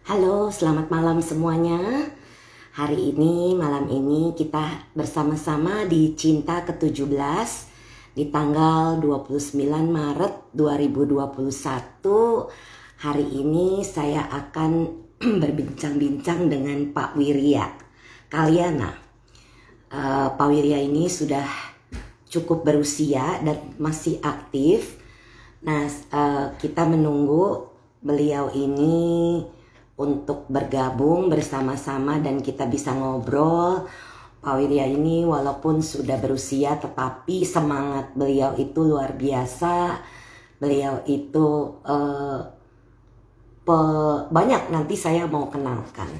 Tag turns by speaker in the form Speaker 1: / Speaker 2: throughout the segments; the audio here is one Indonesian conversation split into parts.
Speaker 1: Halo, selamat malam semuanya. Malam ini kita bersama-sama di Cinta ke-17 di tanggal 29 Maret 2021. Hari ini saya akan berbincang-bincang dengan Pak Wirya Kalyana. Pak Wirya ini sudah cukup berusia dan masih aktif. Nah, kita menunggu beliau ini untuk bergabung bersama-sama dan kita bisa ngobrol. Pak Wirya ini walaupun sudah berusia tetapi semangat beliau itu luar biasa. Beliau itu banyak nanti saya mau kenalkan.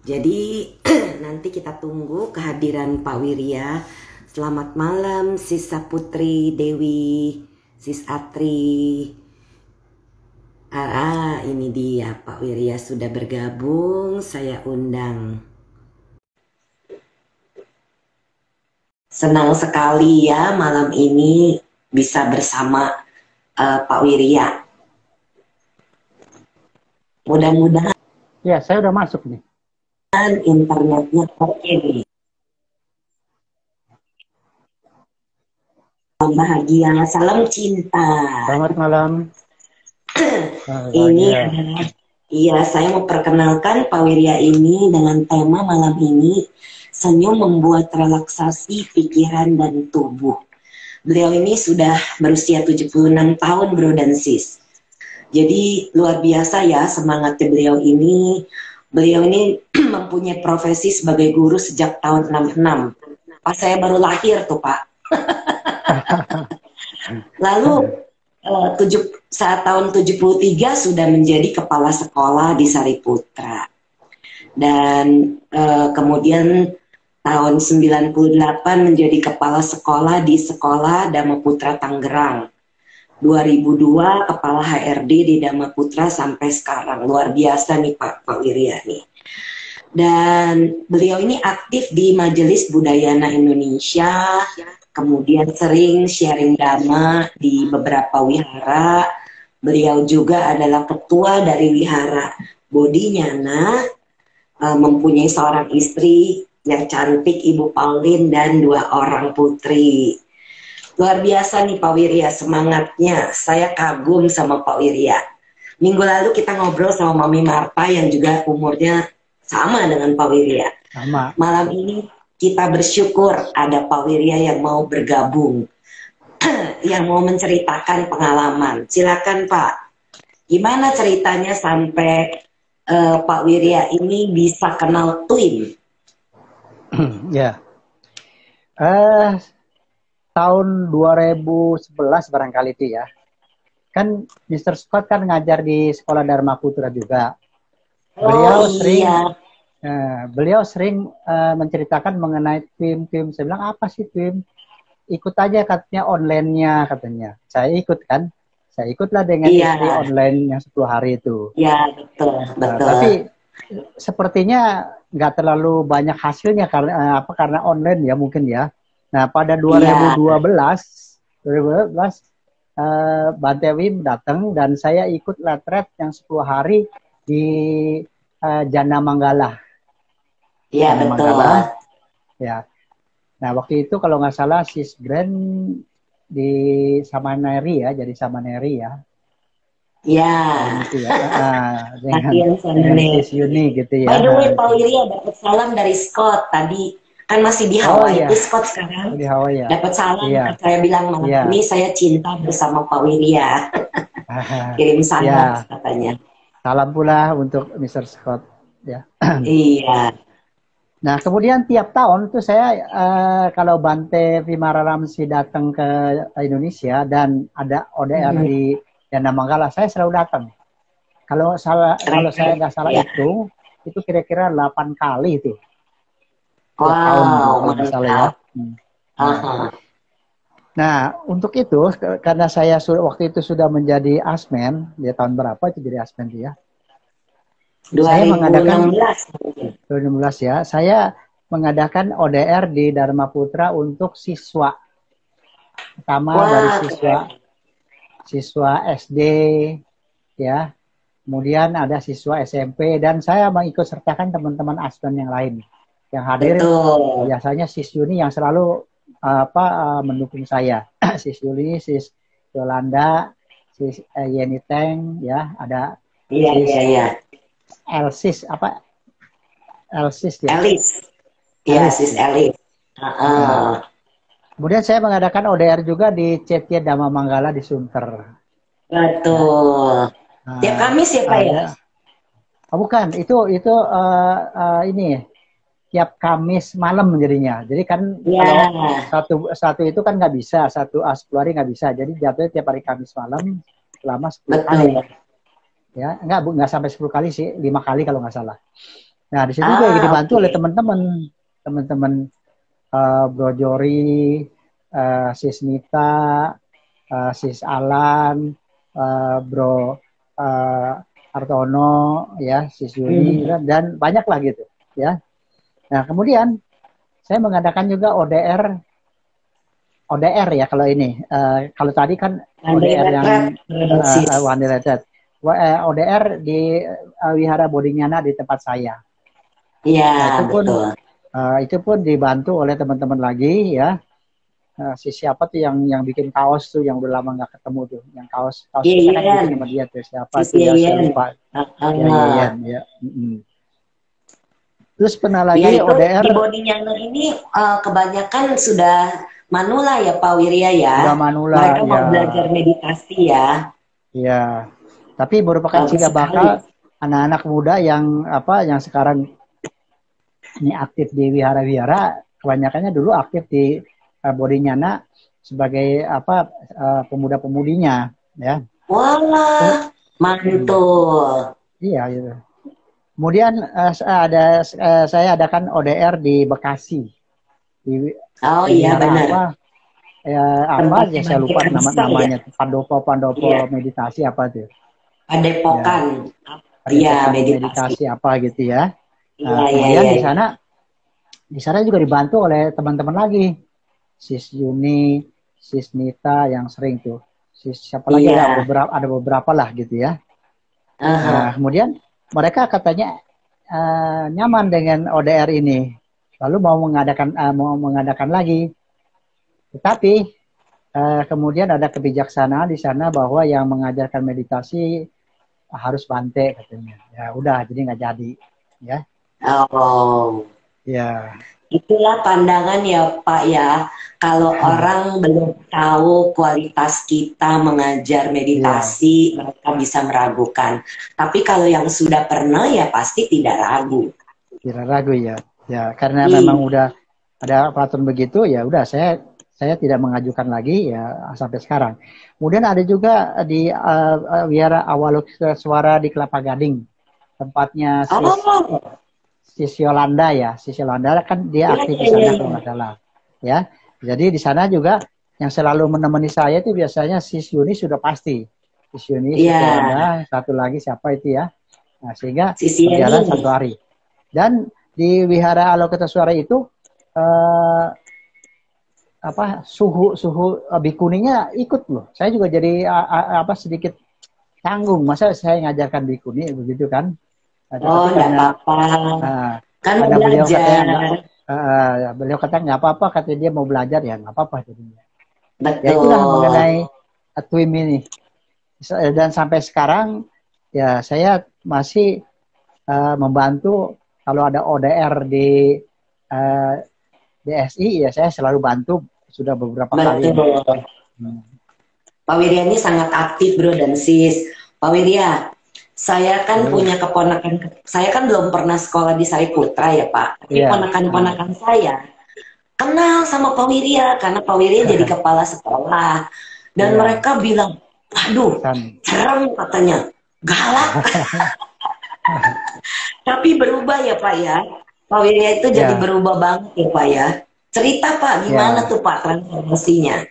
Speaker 1: Jadi nanti kita tunggu kehadiran Pak Wirya. Selamat malam Sis Saputri Dewi, Sis Atri. Ini dia Pak Wirya sudah bergabung, saya undang. Senang sekali ya malam ini bisa bersama Pak Wirya. Mudah-mudahan
Speaker 2: ya, saya udah masuk nih.
Speaker 1: Internetnya oke nih. Salam bahagia, salam cinta.
Speaker 2: Selamat malam.
Speaker 1: Ini adalah, iya, saya mau perkenalkan Pak Wirya ini dengan tema malam ini, senyum membuat relaksasi pikiran dan tubuh. Beliau ini sudah berusia 76 tahun bro dan sis. Jadi luar biasa ya semangatnya beliau ini. Beliau ini mempunyai profesi sebagai guru sejak tahun 66. Pas saya baru lahir tuh Pak. Lalu saat tahun 73 sudah menjadi kepala sekolah di Sariputra. Dan kemudian tahun 98 menjadi kepala sekolah di Sekolah Dhammaputra Tangerang. 2002 kepala HRD di Dhammaputra sampai sekarang. Luar biasa nih Pak Wirya nih. Dan beliau ini aktif di Majelis Budayana Indonesia, kemudian sering sharing dhamma di beberapa wihara. Beliau juga adalah ketua dari wihara Bodhinyana, mempunyai seorang istri yang cantik, Ibu Pauline, dan 2 orang putri. Luar biasa nih Pak Wirya semangatnya. Saya kagum sama Pak Wirya. Minggu lalu kita ngobrol sama Mami Marta yang juga umurnya sama dengan Pak Wirya.
Speaker 2: Sama.
Speaker 1: Malam ini kita bersyukur ada Pak Wirya yang mau bergabung, yang mau menceritakan pengalaman. Silakan Pak, gimana ceritanya sampai Pak Wirya ini bisa kenal Twin?
Speaker 2: Ya, tahun 2011 barangkali itu ya. Kan Mr. Scott kan ngajar di Sekolah Dharma Putra juga. Beliau sering menceritakan mengenai Twin. Saya bilang, apa sih Twin? Ikut aja katanya online-nya katanya. Saya ikut kan. Saya ikutlah dengan istri online yang 10 hari itu.
Speaker 1: Iya, betul.
Speaker 2: Tapi sepertinya nggak terlalu banyak hasilnya karena online ya mungkin ya. Nah, pada 2012 Bante Wim datang dan saya ikut retret yang 10 hari di Jana Manggala.
Speaker 1: Iya, betul.
Speaker 2: Manggala. Ya. Nah, waktu itu kalau nggak salah Sis Grand di Samaneri ya, jadi Samaneri ya.
Speaker 1: Iya.
Speaker 2: Gitu ya. Dengan Sis Yuni gitu ya.
Speaker 1: By the way, Pak Wirya dapat salam dari Scott tadi. Kan masih di Hawaii.
Speaker 2: Iya.
Speaker 1: Scott sekarang.
Speaker 2: Di Hawaii ya.
Speaker 1: Dapat salam.
Speaker 2: Iya.
Speaker 1: Saya bilang malam ini saya cinta bersama Pak Wirya. Kirim salam katanya.
Speaker 2: Salam pula untuk Mr. Scott ya.
Speaker 1: Iya.
Speaker 2: Nah, kemudian tiap tahun tuh saya kalau Bante Vimararamsi datang ke Indonesia dan ada ODR di Jana Manggala, saya selalu datang. Kalau saya nggak salah itu kira-kira 8 kali itu.
Speaker 1: Wow,
Speaker 2: salah ya. Nah, untuk itu karena saya waktu itu sudah menjadi asmen, ya tahun berapa itu jadi asmen ya?
Speaker 1: 2016.
Speaker 2: Saya mengadakan 2016 ya. Saya mengadakan ODR di Dharma Putra untuk siswa. Pertama dari siswa SD ya, kemudian ada siswa SMP, dan saya mengikut sertakan teman-teman aspen yang lain yang hadir.
Speaker 1: Betul.
Speaker 2: Biasanya Sis Yuni yang selalu mendukung saya. Sis Yuli, Sis Yolanda, Sis Yeni Teng, ya, ada
Speaker 1: Iya,
Speaker 2: Sis
Speaker 1: iya, iya.
Speaker 2: Elsis, Elsis ya?
Speaker 1: Elis. Iya,
Speaker 2: Elis
Speaker 1: Sis
Speaker 2: ya.
Speaker 1: Elis.
Speaker 2: Kemudian saya mengadakan ODR juga di Cetya Dhamma Manggala di Sunter. Ya.
Speaker 1: Betul. Tiap Kamis ya, Pak ya?
Speaker 2: Oh, bukan, itu ini tiap Kamis malam jadinya. Jadi kan
Speaker 1: Ya.
Speaker 2: kalau satu itu kan nggak bisa, 10 hari nggak bisa. Jadi jatuhnya tiap hari Kamis malam selama 10 kali.
Speaker 1: Betul.
Speaker 2: Ya, nggak sampai 10 kali sih, 5 kali kalau nggak salah. Nah, di situ juga dibantu oleh teman-teman Bro Jori, Sis Nita, Sis Alan, Bro Artono, ya, Sis Yuli, dan banyak lah gitu, ya. Nah, kemudian saya mengadakan juga ODR ya kalau ini. Kalau tadi kan ODR yang One Day Retreat. ODR di Wihara Bodhinyana di tempat saya.
Speaker 1: Iya,
Speaker 2: nah,
Speaker 1: betul.
Speaker 2: Itu pun dibantu oleh teman-teman lagi, ya. Siapa tuh yang bikin kaos tuh yang udah lama nggak ketemu tuh, yang kaos kita kan bikin sama dia tuh, siapa tuh ya, saya lupa. Ya. Terus pernah lagi
Speaker 1: itu,
Speaker 2: ODR
Speaker 1: di Bodhinyana ini kebanyakan sudah manula ya Pak Wirya ya.
Speaker 2: Sudah manula,
Speaker 1: mereka mau
Speaker 2: ya.
Speaker 1: belajar meditasi ya.
Speaker 2: Iya. Tapi merupakan cikal bakal anak-anak muda yang sekarang ini aktif di wihara-wihara, kebanyakannya dulu aktif di Bodhinyana sebagai pemuda-pemudinya, ya.
Speaker 1: Wah, mantul.
Speaker 2: Iya, gitu. Kemudian saya adakan ODR di Bekasi.
Speaker 1: Iya benar.
Speaker 2: Saya lupa namanya. Ya? Pandopo meditasi apa tuh?
Speaker 1: Padepokan.
Speaker 2: Iya, meditasi apa gitu ya. Kemudian di sana juga dibantu oleh teman-teman lagi. Sis Yuni, Sis Nita yang sering tuh. Siapa lagi ada beberapa lah gitu ya. Nah, kemudian mereka katanya nyaman dengan ODR ini, lalu mau mengadakan lagi. Tetapi kemudian ada kebijaksanaan di sana bahwa yang mengajarkan meditasi harus Bante katanya. Ya udah, jadi nggak jadi, ya.
Speaker 1: Oh.
Speaker 2: Ya.
Speaker 1: Itulah pandangan ya Pak ya. Kalau orang belum tahu kualitas kita mengajar meditasi, mereka bisa meragukan. Tapi kalau yang sudah pernah ya pasti tidak ragu.
Speaker 2: Tidak ragu ya. Ya, karena memang udah ada peraturan begitu, ya udah saya tidak mengajukan lagi ya sampai sekarang. Kemudian ada juga di Wihara Awalokiteswara di Kelapa Gading, tempatnya Sis Yolanda ya. Sis Yolanda kan dia aktif di sana kalau nggak salah. Ya, jadi di sana juga yang selalu menemani saya itu biasanya Sis Yuni sudah pasti. Sis Yuni, Sis Yolanda, satu lagi siapa itu ya. Nah, sehingga berjalan 1 hari. Dan di Wihara Awalokiteswara itu suhu bikuninya ikut loh. Saya juga jadi sedikit tanggung. Masa saya ngajarkan bikuni begitu kan?
Speaker 1: Enggak apa-apa. Kan
Speaker 2: karena
Speaker 1: beliau
Speaker 2: kata nggak apa-apa, katanya dia mau belajar ya nggak apa-apa jadinya.
Speaker 1: Betul.
Speaker 2: Ya itulah mengenai TWIM ini. Dan sampai sekarang ya saya masih membantu kalau ada ODR di DSI ya saya selalu bantu sudah beberapa kali.
Speaker 1: Pak Wirya ini sangat aktif bro dan sis. Pak Wirya, saya kan punya keponakan, saya kan belum pernah sekolah di Sariputra ya Pak. Tapi ponakan-ponakan saya kenal sama Pak Wirya karena Pak Wirya jadi kepala sekolah. Dan mereka bilang, aduh serem katanya, galak. Tapi berubah ya Pak ya. Pak Wirya itu jadi berubah banget ya Pak ya. Cerita Pak, gimana tuh Pak transformasinya?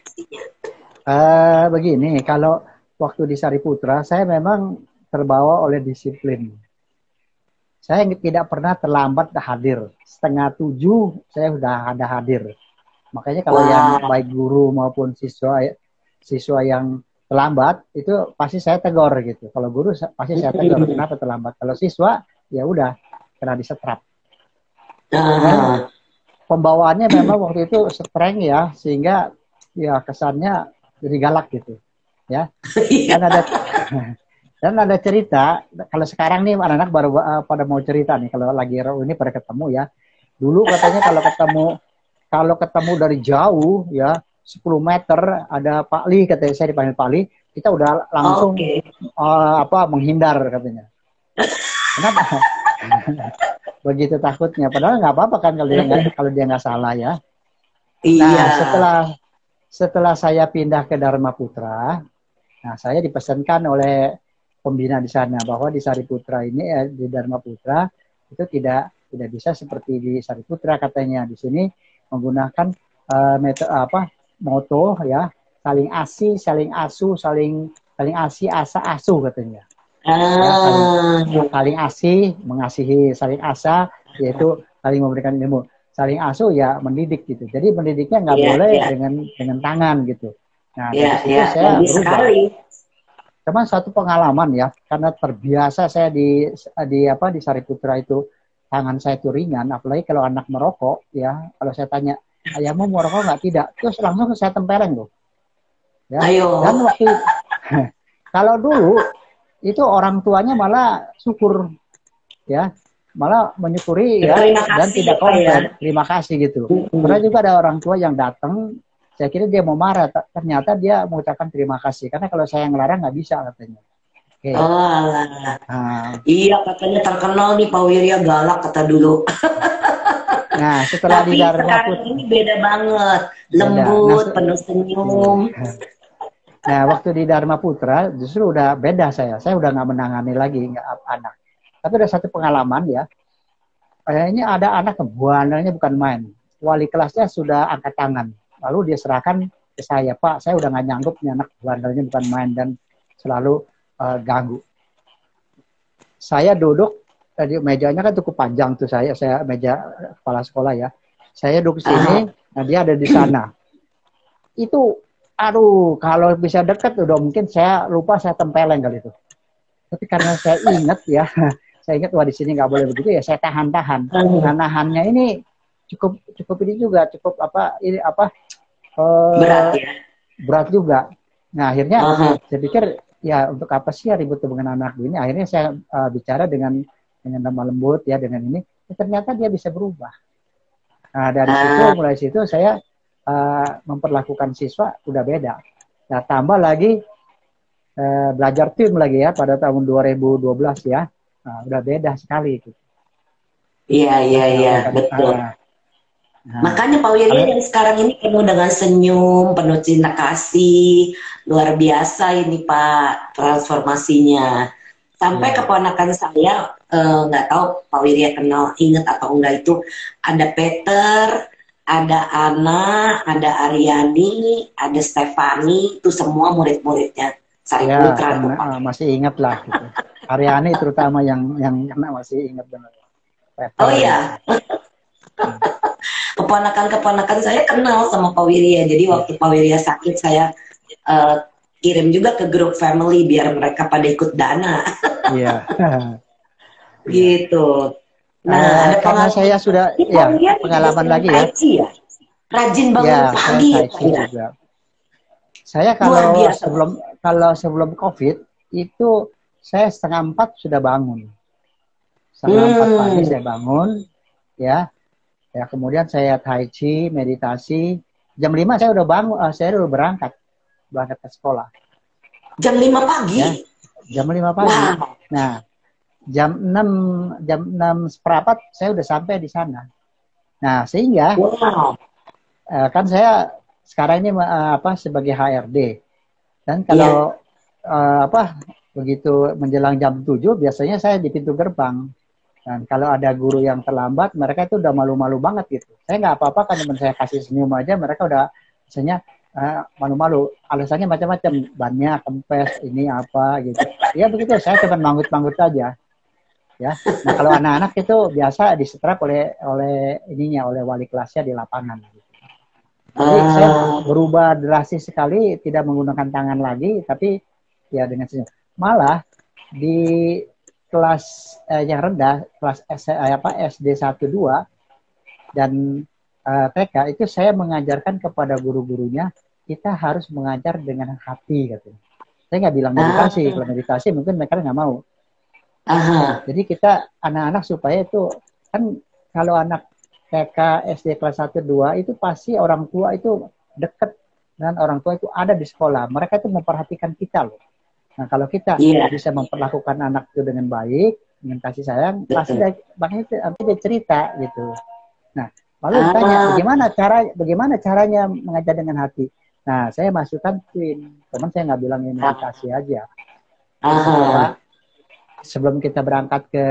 Speaker 2: Begini, kalau waktu di Sariputra saya memang terbawa oleh disiplin. Saya tidak pernah terlambat hadir. 6:30 saya sudah ada hadir. Makanya kalau yang baik guru maupun siswa yang terlambat itu pasti saya tegur gitu. Kalau guru pasti saya tegur kenapa terlambat. Kalau siswa ya udah kena disetrap. Dan pembawaannya memang waktu itu streng ya, sehingga ya kesannya jadi galak gitu ya. Dan ada cerita, kalau sekarang nih anak-anak baru pada mau cerita nih, kalau lagi ini pada ketemu ya. Dulu katanya kalau ketemu dari jauh ya 10 meter ada Pak Li, katanya saya dipanggil Pak Li, kita udah langsung menghindar katanya. Kenapa? Begitu takutnya. Padahal nggak apa-apa kan kalau dia nggak salah ya. Nah, setelah saya pindah ke Dharma Putra, nah saya dipesankan oleh pembina di sana bahwa di Sariputra ini di Dharma Putra itu tidak bisa seperti di Sariputra katanya. Di sini menggunakan moto ya, saling asih, saling asuh, saling asih, asa, asuh katanya. Ya, saling asih, mengasihi, saling asa, yaitu saling memberikan ilmu. Saling asuh ya mendidik gitu. Jadi mendidiknya nggak boleh dengan tangan gitu. Nah, dari situ saya berubah. Cuman satu pengalaman ya, karena terbiasa saya di Sariputra itu tangan saya itu ringan, apalagi kalau anak merokok ya, kalau saya tanya, ayahmu merokok nggak? Tidak, terus langsung saya tempeleng loh. Ya. Dan waktu kalau dulu itu orang tuanya malah syukur ya, malah menyukuri ya, dan tidak komplain, terima kasih gitu. Karena juga ada orang tua yang datang, saya kira dia mau marah, ternyata dia mengucapkan terima kasih, karena kalau saya ngelarang nggak bisa katanya.
Speaker 1: Iya, katanya terkenal nih Pak Wirya galak kata dulu.
Speaker 2: Nah, setelah di Dharma
Speaker 1: Putra ini beda banget, lembut, penuh senyum.
Speaker 2: Nah, waktu di Dharma Putra justru udah beda saya udah nggak menangani lagi anak. Tapi ada satu pengalaman ya, kayaknya ada anak bandelnya bukan main. Wali kelasnya sudah angkat tangan, lalu dia serahkan ke saya, Pak, saya udah nggak nyanggup nih, anak bandelnya bukan main dan selalu ganggu. Saya duduk, tadi mejanya kan cukup panjang tuh, saya meja kepala sekolah ya. Saya duduk sini, nah dia ada di sana. Itu, aduh, kalau bisa dekat udah mungkin saya lupa saya tempeleng kali itu. Tapi karena saya ingat ya, saya ingat wah di sini nggak boleh begitu ya, saya tahan-tahan. Nah, nahannya ini cukup ini juga, cukup
Speaker 1: berat ya.
Speaker 2: Berat juga. Nah, akhirnya saya pikir ya untuk apa sih ya ribut dengan anak ini? Akhirnya saya bicara dengan lemah lembut ya, dengan ini. Ya, ternyata dia bisa berubah. Nah, mulai situ saya memperlakukan siswa udah beda. Nah, tambah lagi belajar tim lagi ya pada tahun 2012 ya. Nah, udah beda sekali itu.
Speaker 1: Iya, betul. Makanya Pak Wirya yang sekarang ini penuh dengan senyum, penuh cinta kasih, luar biasa ini Pak transformasinya. Sampai keponakan saya, nggak tahu Pak Wirya ingat atau enggak, itu ada Peter, ada Ana, ada Aryani, ada Stefani, itu semua murid-muridnya Sariputra.
Speaker 2: Ya, masih ingat lah gitu. Aryani terutama yang masih ingat benar.
Speaker 1: Oh iya. Keponakan saya kenal sama Pak Wirya. Jadi waktu Pak Wirya sakit, saya kirim juga ke grup family biar mereka pada ikut dana.
Speaker 2: Iya.
Speaker 1: Gitu.
Speaker 2: Nah, karena saya sudah pengalaman lagi ya.
Speaker 1: Rajin bangun pagi
Speaker 2: ya. Saya kalau sebelum COVID itu saya 3:30 sudah bangun. 3:30 pagi saya bangun ya. Ya, kemudian saya tai chi, meditasi. Jam 5 saya udah bangun, saya udah berangkat ke sekolah.
Speaker 1: Jam 5 pagi?
Speaker 2: Ya, jam 5 pagi. Wow. Nah, jam 6 seperempat saya udah sampai di sana. Nah, sehingga kan saya sekarang ini sebagai HRD. Dan kalau begitu menjelang jam 7 biasanya saya di pintu gerbang. Dan kalau ada guru yang terlambat, mereka itu udah malu-malu banget gitu. Saya nggak apa-apa kan, teman saya kasih senyum aja, mereka udah misalnya malu-malu. Alasannya macam-macam, bannya kempes, ini apa gitu. Ya begitu, saya cuma manggut-manggut aja. Ya. Nah kalau anak-anak itu biasa disetrap oleh wali kelasnya di lapangan. Gitu. Jadi saya berubah drastis sekali, tidak menggunakan tangan lagi, tapi ya dengan senyum. Malah di kelas yang rendah, kelas SD 1 2 dan TK itu saya mengajarkan kepada guru-gurunya, kita harus mengajar dengan hati katanya. Saya nggak bilang meditasi, kalau meditasi mungkin mereka nggak mau. Jadi kita anak-anak supaya itu kan kalau anak TK, SD kelas 1 2 itu pasti orang tua itu dekat dan orang tua itu ada di sekolah. Mereka itu memperhatikan kita loh. Nah, kalau kita bisa memperlakukan anak itu dengan baik, dengan kasih sayang, pasti nanti dia cerita gitu. Nah, lalu tanya bagaimana caranya mengajar dengan hati. Nah, saya masukkan twin, teman saya nggak bilang ini meditasi aja. Bahwa sebelum kita berangkat ke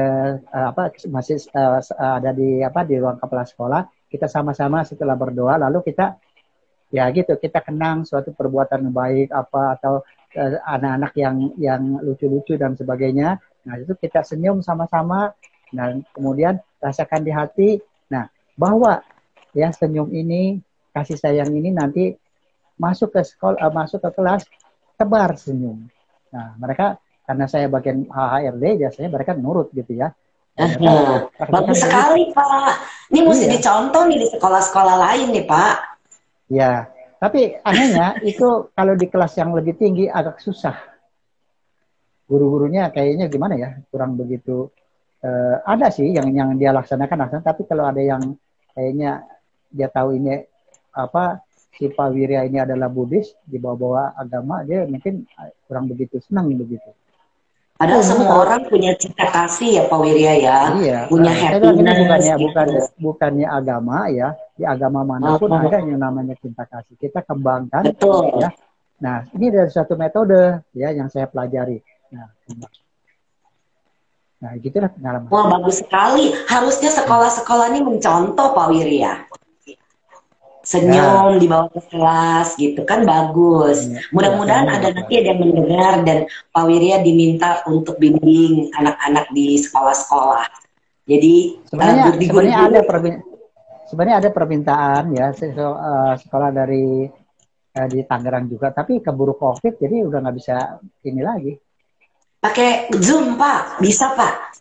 Speaker 2: masih ada di ruang kepala sekolah, kita sama-sama setelah berdoa, lalu kita ya gitu, kita kenang suatu perbuatan baik atau anak-anak yang lucu-lucu dan sebagainya. Nah, itu kita senyum sama-sama dan kemudian rasakan di hati. Nah, bahwa ya senyum ini, kasih sayang ini nanti masuk ke sekolah, masuk ke kelas, tebar senyum. Nah, mereka karena saya bagian HHRD, biasanya mereka nurut gitu ya.
Speaker 1: Bagus sekali Pak. Ini mesti dicontoh nih di sekolah-sekolah lain nih Pak.
Speaker 2: Ya, tapi anehnya itu kalau di kelas yang lebih tinggi agak susah. Guru-gurunya kayaknya gimana ya, kurang begitu. Ada sih yang dia laksanakan, tapi kalau ada yang kayaknya dia tahu ini si Pak Wirya ini adalah Buddhis, di bawah-bawah agama, dia mungkin kurang begitu senang begitu.
Speaker 1: Padahal semua orang punya cinta kasih ya Pak Wirya ya, punya happiness.
Speaker 2: Bukannya agama ya, di agama manapun ada yang namanya cinta kasih. Kita kembangkan.
Speaker 1: Betul.
Speaker 2: Ya. Nah, ini dari suatu metode ya yang saya pelajari. Nah, gitulah pengalaman.
Speaker 1: Wah, bagus sekali. Harusnya sekolah-sekolah ini mencontoh Pak Wirya. Senyum di bawah kelas gitu kan bagus. Mudah-mudahan nanti ada yang mendengar dan Pak Wirya diminta untuk bimbing anak-anak di sekolah-sekolah. Jadi
Speaker 2: sebenarnya ada permintaan ya sekolah dari di Tangerang juga, tapi keburu COVID jadi udah nggak bisa ini lagi.
Speaker 1: Pakai Zoom Pak, bisa Pak?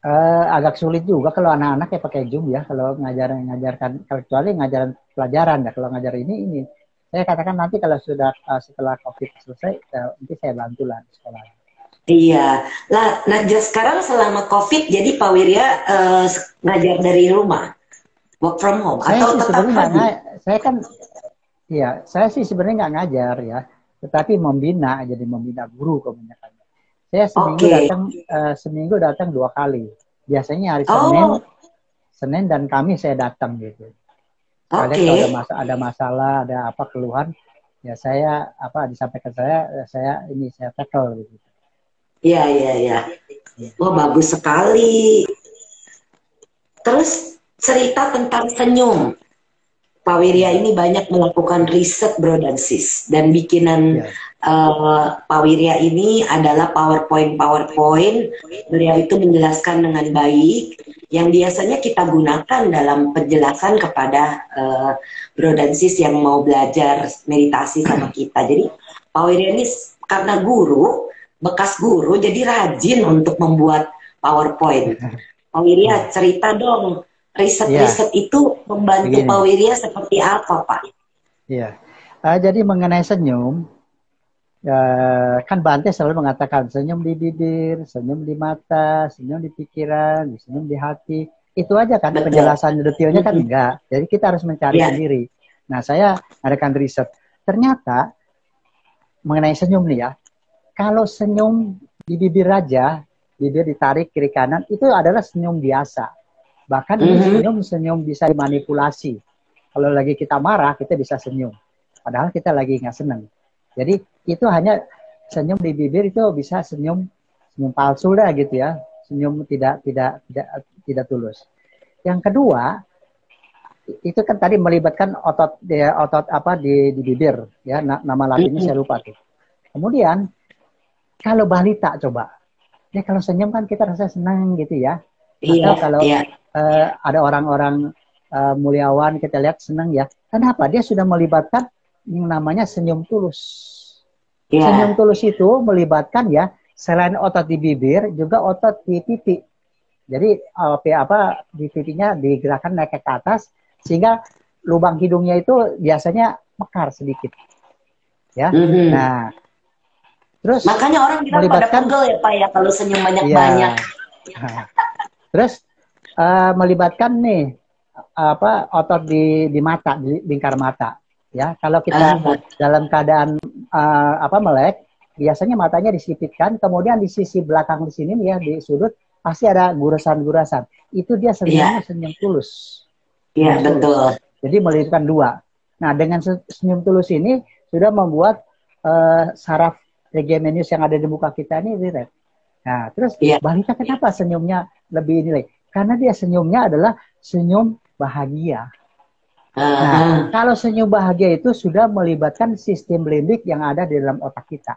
Speaker 2: Agak sulit juga kalau anak-anak ya pakai Zoom ya, kalau ngajarkan kecuali ngajaran pelajaran ya. Kalau ngajar ini saya katakan nanti kalau sudah setelah COVID selesai nanti saya bantu lah sekolah.
Speaker 3: Iya. Nah sekarang selama COVID jadi Pak Wirya ngajar dari rumah, work from home atau tetap
Speaker 2: saya sih sebenarnya nggak ngajar ya, tetapi membina guru kebanyakan. Saya seminggu datang 2 kali. Biasanya hari Senin dan Kamis saya datang gitu. Kalau ada masalah, ada keluhan, ya saya disampaikan saya tackle gitu.
Speaker 3: Iya. Wah, bagus sekali. Terus cerita tentang senyum. Pak Wirya ini banyak melakukan riset bro dan sis, dan bikinan Pak Wirya ini adalah PowerPoint. Beliau itu menjelaskan dengan baik yang biasanya kita gunakan dalam penjelasan kepada bro dan sis yang mau belajar meditasi sama kita. Jadi Pak Wirya ini karena bekas guru, jadi rajin untuk membuat PowerPoint. Pak Wirya cerita dong, riset itu membantu Pak Wirya seperti apa Pak?
Speaker 2: Iya, jadi mengenai senyum, kan Bante selalu mengatakan senyum di bibir, senyum di mata, senyum di pikiran, senyum di hati. Itu aja kan. Betul. Penjelasan detailnya kan enggak. Jadi kita harus mencari sendiri. Nah, saya adakan riset. Ternyata mengenai senyum nih ya, kalau senyum di bibir aja, bibir ditarik kiri kanan, itu adalah senyum biasa. Bahkan senyum bisa dimanipulasi. Kalau lagi kita marah, kita bisa senyum. Padahal kita lagi nggak senang. Jadi itu hanya senyum di bibir, itu bisa senyum palsu lah gitu ya. Senyum tidak tulus. Yang kedua, itu kan tadi melibatkan otot di bibir ya, nama latinnya saya lupa tuh. Kemudian kalau balita coba. Ya kalau senyum kan kita rasa senang gitu ya. Atau kalau ada orang-orang Mulyawan, kita lihat senang ya. Kenapa? Dia sudah melibatkan yang namanya senyum tulus. Senyum tulus itu melibatkan ya selain otot di bibir juga otot di pipi. Jadi di pipinya digerakkan naik ke atas sehingga lubang hidungnya itu biasanya mekar sedikit. Ya. Nah, terus
Speaker 3: makanya orang bilang pada pegel ya Pak ya kalau senyum banyak-banyak.
Speaker 2: Nah, terus melibatkan nih otot di mata, di lingkar mata. Ya, kalau kita dalam keadaan melek, biasanya matanya disipitkan, kemudian di sisi belakang di sini nih ya di sudut pasti ada gurasan-gurasan. Itu dia senyumnya senyum tulus.
Speaker 3: Iya, betul.
Speaker 2: Jadi melibatkan dua. Nah, dengan senyum tulus ini sudah membuat saraf trigeminus yang ada di muka kita ini rileks. Nah, terus balita kenapa senyumnya lebih nilai? Karena dia senyumnya adalah senyum bahagia. Nah, kalau senyum bahagia itu sudah melibatkan sistem limbik yang ada di dalam otak kita.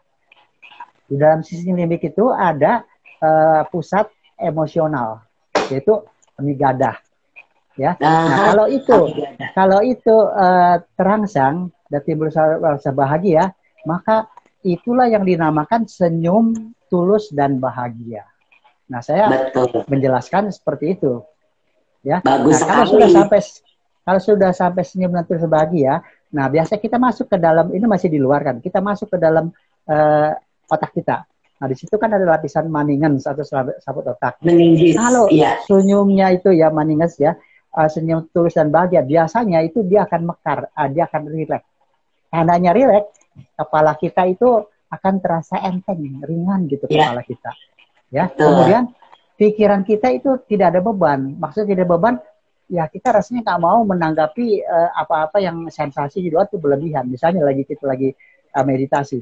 Speaker 2: Di dalam sistem limbik itu ada pusat emosional, yaitu amigdala. Ya. Nah, kalau itu terangsang dan timbul rasa bahagia, maka itulah yang dinamakan senyum tulus dan bahagia. Nah, saya menjelaskan seperti itu. Ya.
Speaker 3: Bagus
Speaker 2: nah, kalau sudah sampai senyum dan tulus bahagia, nah biasa kita masuk ke dalam, ini masih di luar kan, kita masuk ke dalam otak kita. Nah, di situ kan ada lapisan meninges atau sabut otak. Kalau senyumnya itu ya meninges ya, senyum tulus dan bahagia, biasanya itu dia akan mekar, dia akan rileks. Tandanya rileks, kepala kita itu akan terasa enteng, ringan gitu kepala kita. Ya, kemudian pikiran kita itu tidak ada beban. Maksudnya tidak beban, ya kita rasanya nggak mau menanggapi apa-apa yang sensasi di luar itu berlebihan. Misalnya kita lagi meditasi,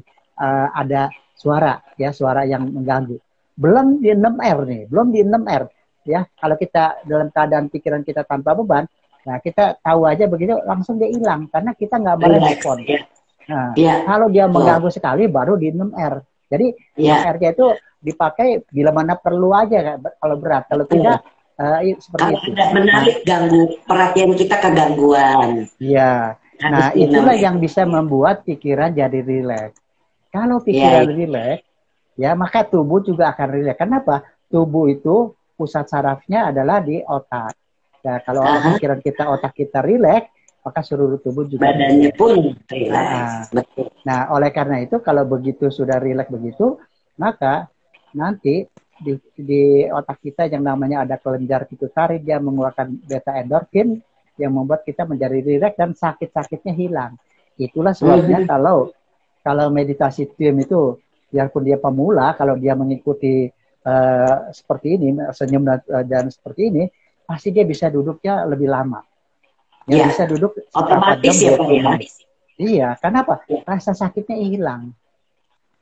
Speaker 2: ada suara yang mengganggu. Belum di 6R nih, belum di 6R. Ya, kalau kita dalam keadaan pikiran kita tanpa beban, nah kita tahu aja begitu langsung dia hilang karena kita nggak merespon. Nah, kalau dia mengganggu sekali baru di 6R. Jadi 6R-nya itu dipakai bila mana perlu aja kalau berat, kalau tidak seperti itu.
Speaker 3: Tidak menarik ganggu perhatian kita ke gangguan.
Speaker 2: Iya. Nah, itulah yang bisa membuat pikiran jadi rileks. Kalau pikiran rileks, ya maka tubuh juga akan rileks. Kenapa? Tubuh itu pusat sarafnya adalah di otak. Ya, kalau pikiran kita, otak kita rileks, maka seluruh tubuh juga
Speaker 3: badannya pun rileks.
Speaker 2: Nah, oleh karena itu kalau begitu sudah rileks begitu, maka nanti di otak kita yang namanya ada kelenjar pituitari, dia mengeluarkan beta endorfin yang membuat kita menjadi rileks dan sakit-sakitnya hilang. Itulah sebabnya kalau meditasi TIM itu, biarpun dia pemula, kalau dia mengikuti seperti ini, senyum dan seperti ini, pasti dia bisa duduknya lebih lama. Dia bisa duduk
Speaker 3: otomatis ya Pak ya.
Speaker 2: Iya, kenapa? Rasa sakitnya hilang.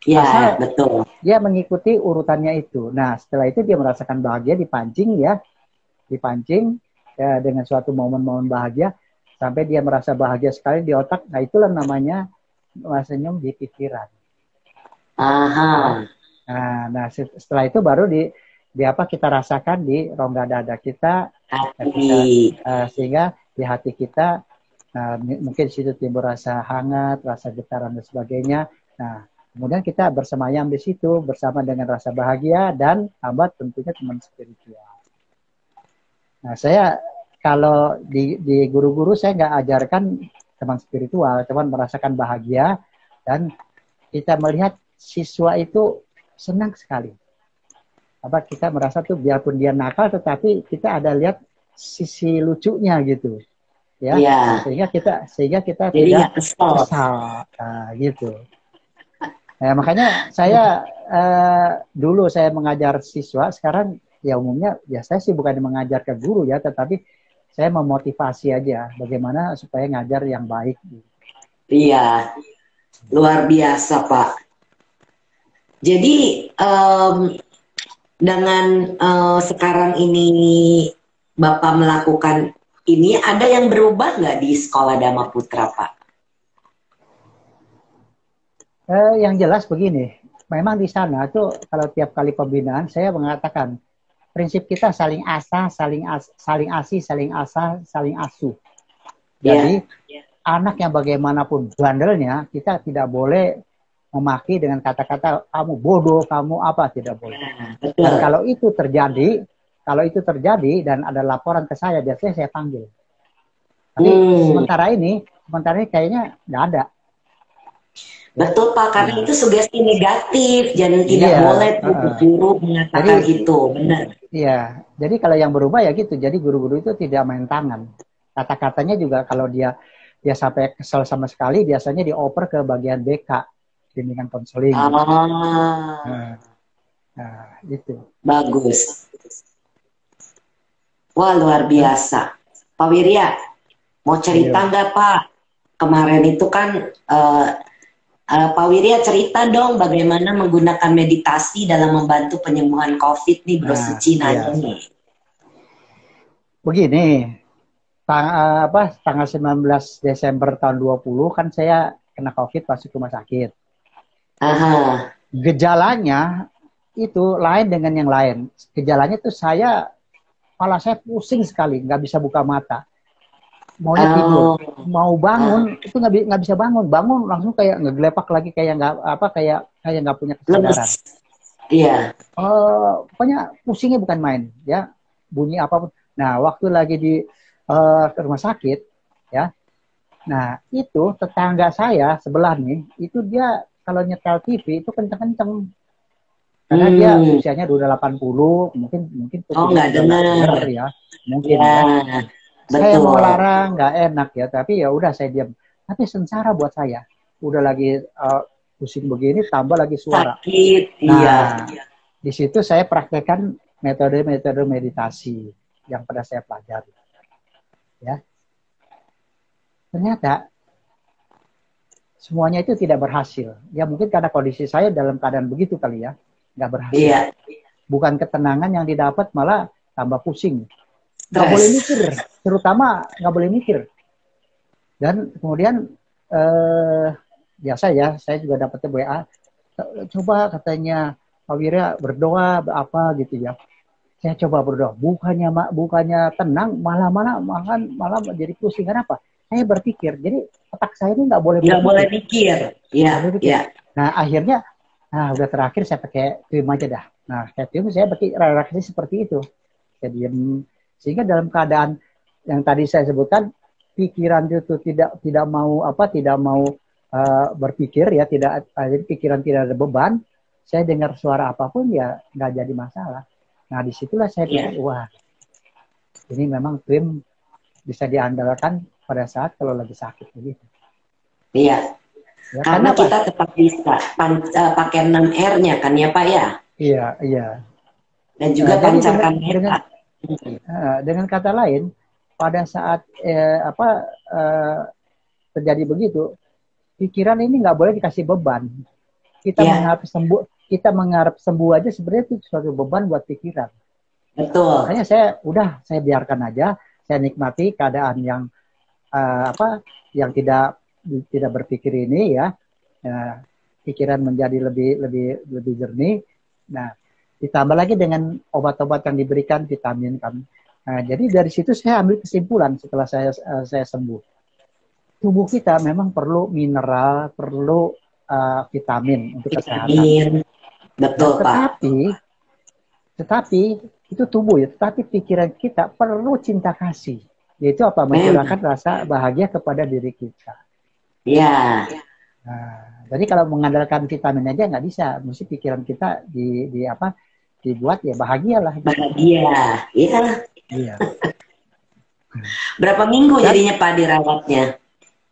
Speaker 3: Iya, betul.
Speaker 2: Dia mengikuti urutannya itu. Nah, setelah itu dia merasakan bahagia, dipancing ya dengan suatu momen-momen bahagia sampai dia merasa bahagia sekali di otak. Nah, itulah namanya senyum di pikiran. Nah, setelah itu baru kita rasakan di rongga dada kita, sehingga di hati kita mungkin situ timbul rasa hangat, rasa getaran dan sebagainya. Nah, kemudian kita bersemayam di situ bersama dengan rasa bahagia dan tambah tentunya teman spiritual. Nah, saya kalau di guru-guru saya nggak ajarkan teman spiritual, teman merasakan bahagia dan kita melihat siswa itu senang sekali. Kita merasa tuh biarpun dia nakal, tetapi kita ada lihat sisi lucunya gitu, ya. Sehingga kita tidak kesal, gitu. Nah, makanya saya dulu saya mengajar siswa, sekarang ya umumnya saya sih bukan mengajar ke guru ya, tetapi saya memotivasi aja bagaimana supaya ngajar yang baik.
Speaker 3: Iya, luar biasa Pak. Jadi dengan sekarang ini Bapak melakukan ini, ada yang berubah nggak di Sekolah Dhamma Putra Pak?
Speaker 2: Yang jelas begini, memang di sana tuh kalau tiap kali pembinaan saya mengatakan prinsip kita saling asa, saling asih, saling asa, saling asuh.
Speaker 3: Iya.
Speaker 2: Jadi anak yang bagaimanapun bandelnya, kita tidak boleh memaki dengan kata-kata kamu bodoh, kamu apa, tidak boleh.
Speaker 3: Nah,
Speaker 2: Dan
Speaker 3: betul.
Speaker 2: kalau itu terjadi dan ada laporan ke saya, biasanya saya panggil. Tapi sementara ini kayaknya nggak ada.
Speaker 3: Betul Pak, karena
Speaker 2: Nah,
Speaker 3: itu sugesti negatif, dan tidak
Speaker 2: iya,
Speaker 3: boleh guru mengatakan itu, benar.
Speaker 2: iya. Jadi kalau yang berubah ya gitu. Jadi guru-guru itu tidak main tangan. Kata-katanya juga kalau dia sampai kesel sama sekali, biasanya dioper ke bagian BK, bimbingan konseling.
Speaker 3: Ah,
Speaker 2: Nah, itu.
Speaker 3: bagus. Wah, luar biasa. Pak Wirya, mau cerita
Speaker 2: Iya.
Speaker 3: nggak Pak? Kemarin itu kan Pak Wirya cerita dong bagaimana menggunakan meditasi dalam membantu penyembuhan COVID nih, Bro
Speaker 2: Nah,
Speaker 3: Suci
Speaker 2: iya.
Speaker 3: nanya nih.
Speaker 2: Begini, tanggal 19 Desember tahun 20 kan saya kena COVID masuk rumah sakit.
Speaker 3: Aha.
Speaker 2: Gejalanya itu lain dengan yang lain. Gejalanya itu kepala saya pusing sekali, nggak bisa buka mata. Maunya tidur, mau bangun itu nggak bisa bangun langsung kayak ngegelepak lagi, kayak nggak punya kesadaran.
Speaker 3: Iya.
Speaker 2: Pokoknya pusingnya bukan main, ya, bunyi apapun. Nah, waktu lagi di ke rumah sakit, ya, nah itu tetangga saya sebelah nih, itu dia kalau nyetel TV itu kenceng-kenceng, karena dia usianya udah 80, mungkin
Speaker 3: nggak dengar
Speaker 2: ya, mungkin ya.
Speaker 3: Betul.
Speaker 2: Saya mau larang nggak enak ya, tapi ya udah saya diam. Tapi sengsara buat saya. Udah lagi pusing begini, tambah lagi suara.
Speaker 3: Sakit,
Speaker 2: nah,
Speaker 3: iya.
Speaker 2: Di situ saya praktekkan metode-metode meditasi yang pernah saya pelajari. Ya, ternyata semuanya itu tidak berhasil. Ya mungkin karena kondisi saya dalam keadaan begitu kali ya, nggak berhasil.
Speaker 3: Iya.
Speaker 2: Bukan ketenangan yang didapat, malah tambah pusing. Nggak boleh mikir, terutama nggak boleh mikir. Dan kemudian biasa ya, saya juga dapetnya WA, coba katanya Pak Wirya berdoa apa gitu ya. Saya coba berdoa, bukannya tenang, malah jadi pusing. Kenapa? Saya berpikir, jadi otak saya ini nggak boleh
Speaker 3: mikir. Iya.
Speaker 2: Nah akhirnya, udah terakhir saya pakai film aja dah. Nah, kayak film saya pakai reaksi seperti itu. Saya diam. Sehingga dalam keadaan yang tadi saya sebutkan, pikiran itu tidak mau berpikir ya, jadi pikiran tidak ada beban. Saya dengar suara apapun ya nggak jadi masalah. Nah disitulah saya pikir, wah, ini memang film bisa diandalkan pada saat kalau lagi sakit begitu.
Speaker 3: Iya. Ya, karena kita tetap bisa pakai 6R-nya kan ya Pak ya.
Speaker 2: Iya.
Speaker 3: Dan juga pancarkan meta.
Speaker 2: Dengan kata lain, pada saat terjadi begitu, pikiran ini nggak boleh dikasih beban. Kita mengharap sembuh aja sebenarnya itu suatu beban buat pikiran.
Speaker 3: Betul.
Speaker 2: Makanya saya biarkan aja, saya nikmati keadaan yang yang tidak berpikir ini ya. Pikiran menjadi lebih jernih. Nah, ditambah lagi dengan obat-obat yang diberikan, vitamin kan. Nah, jadi dari situ saya ambil kesimpulan setelah saya sembuh. Tubuh kita memang perlu mineral, perlu vitamin untuk kesehatan.
Speaker 3: Betul,
Speaker 2: Pak. Tetapi itu tubuh ya, tetapi pikiran kita perlu cinta kasih. Yaitu apa? Mencurahkan rasa bahagia kepada diri kita.
Speaker 3: Iya.
Speaker 2: Nah, jadi kalau mengandalkan vitamin aja nggak bisa, mesti pikiran kita dibuat ya bahagialah.
Speaker 3: Bahagia,
Speaker 2: iya.
Speaker 3: Berapa minggu jadinya Pak dirawatnya?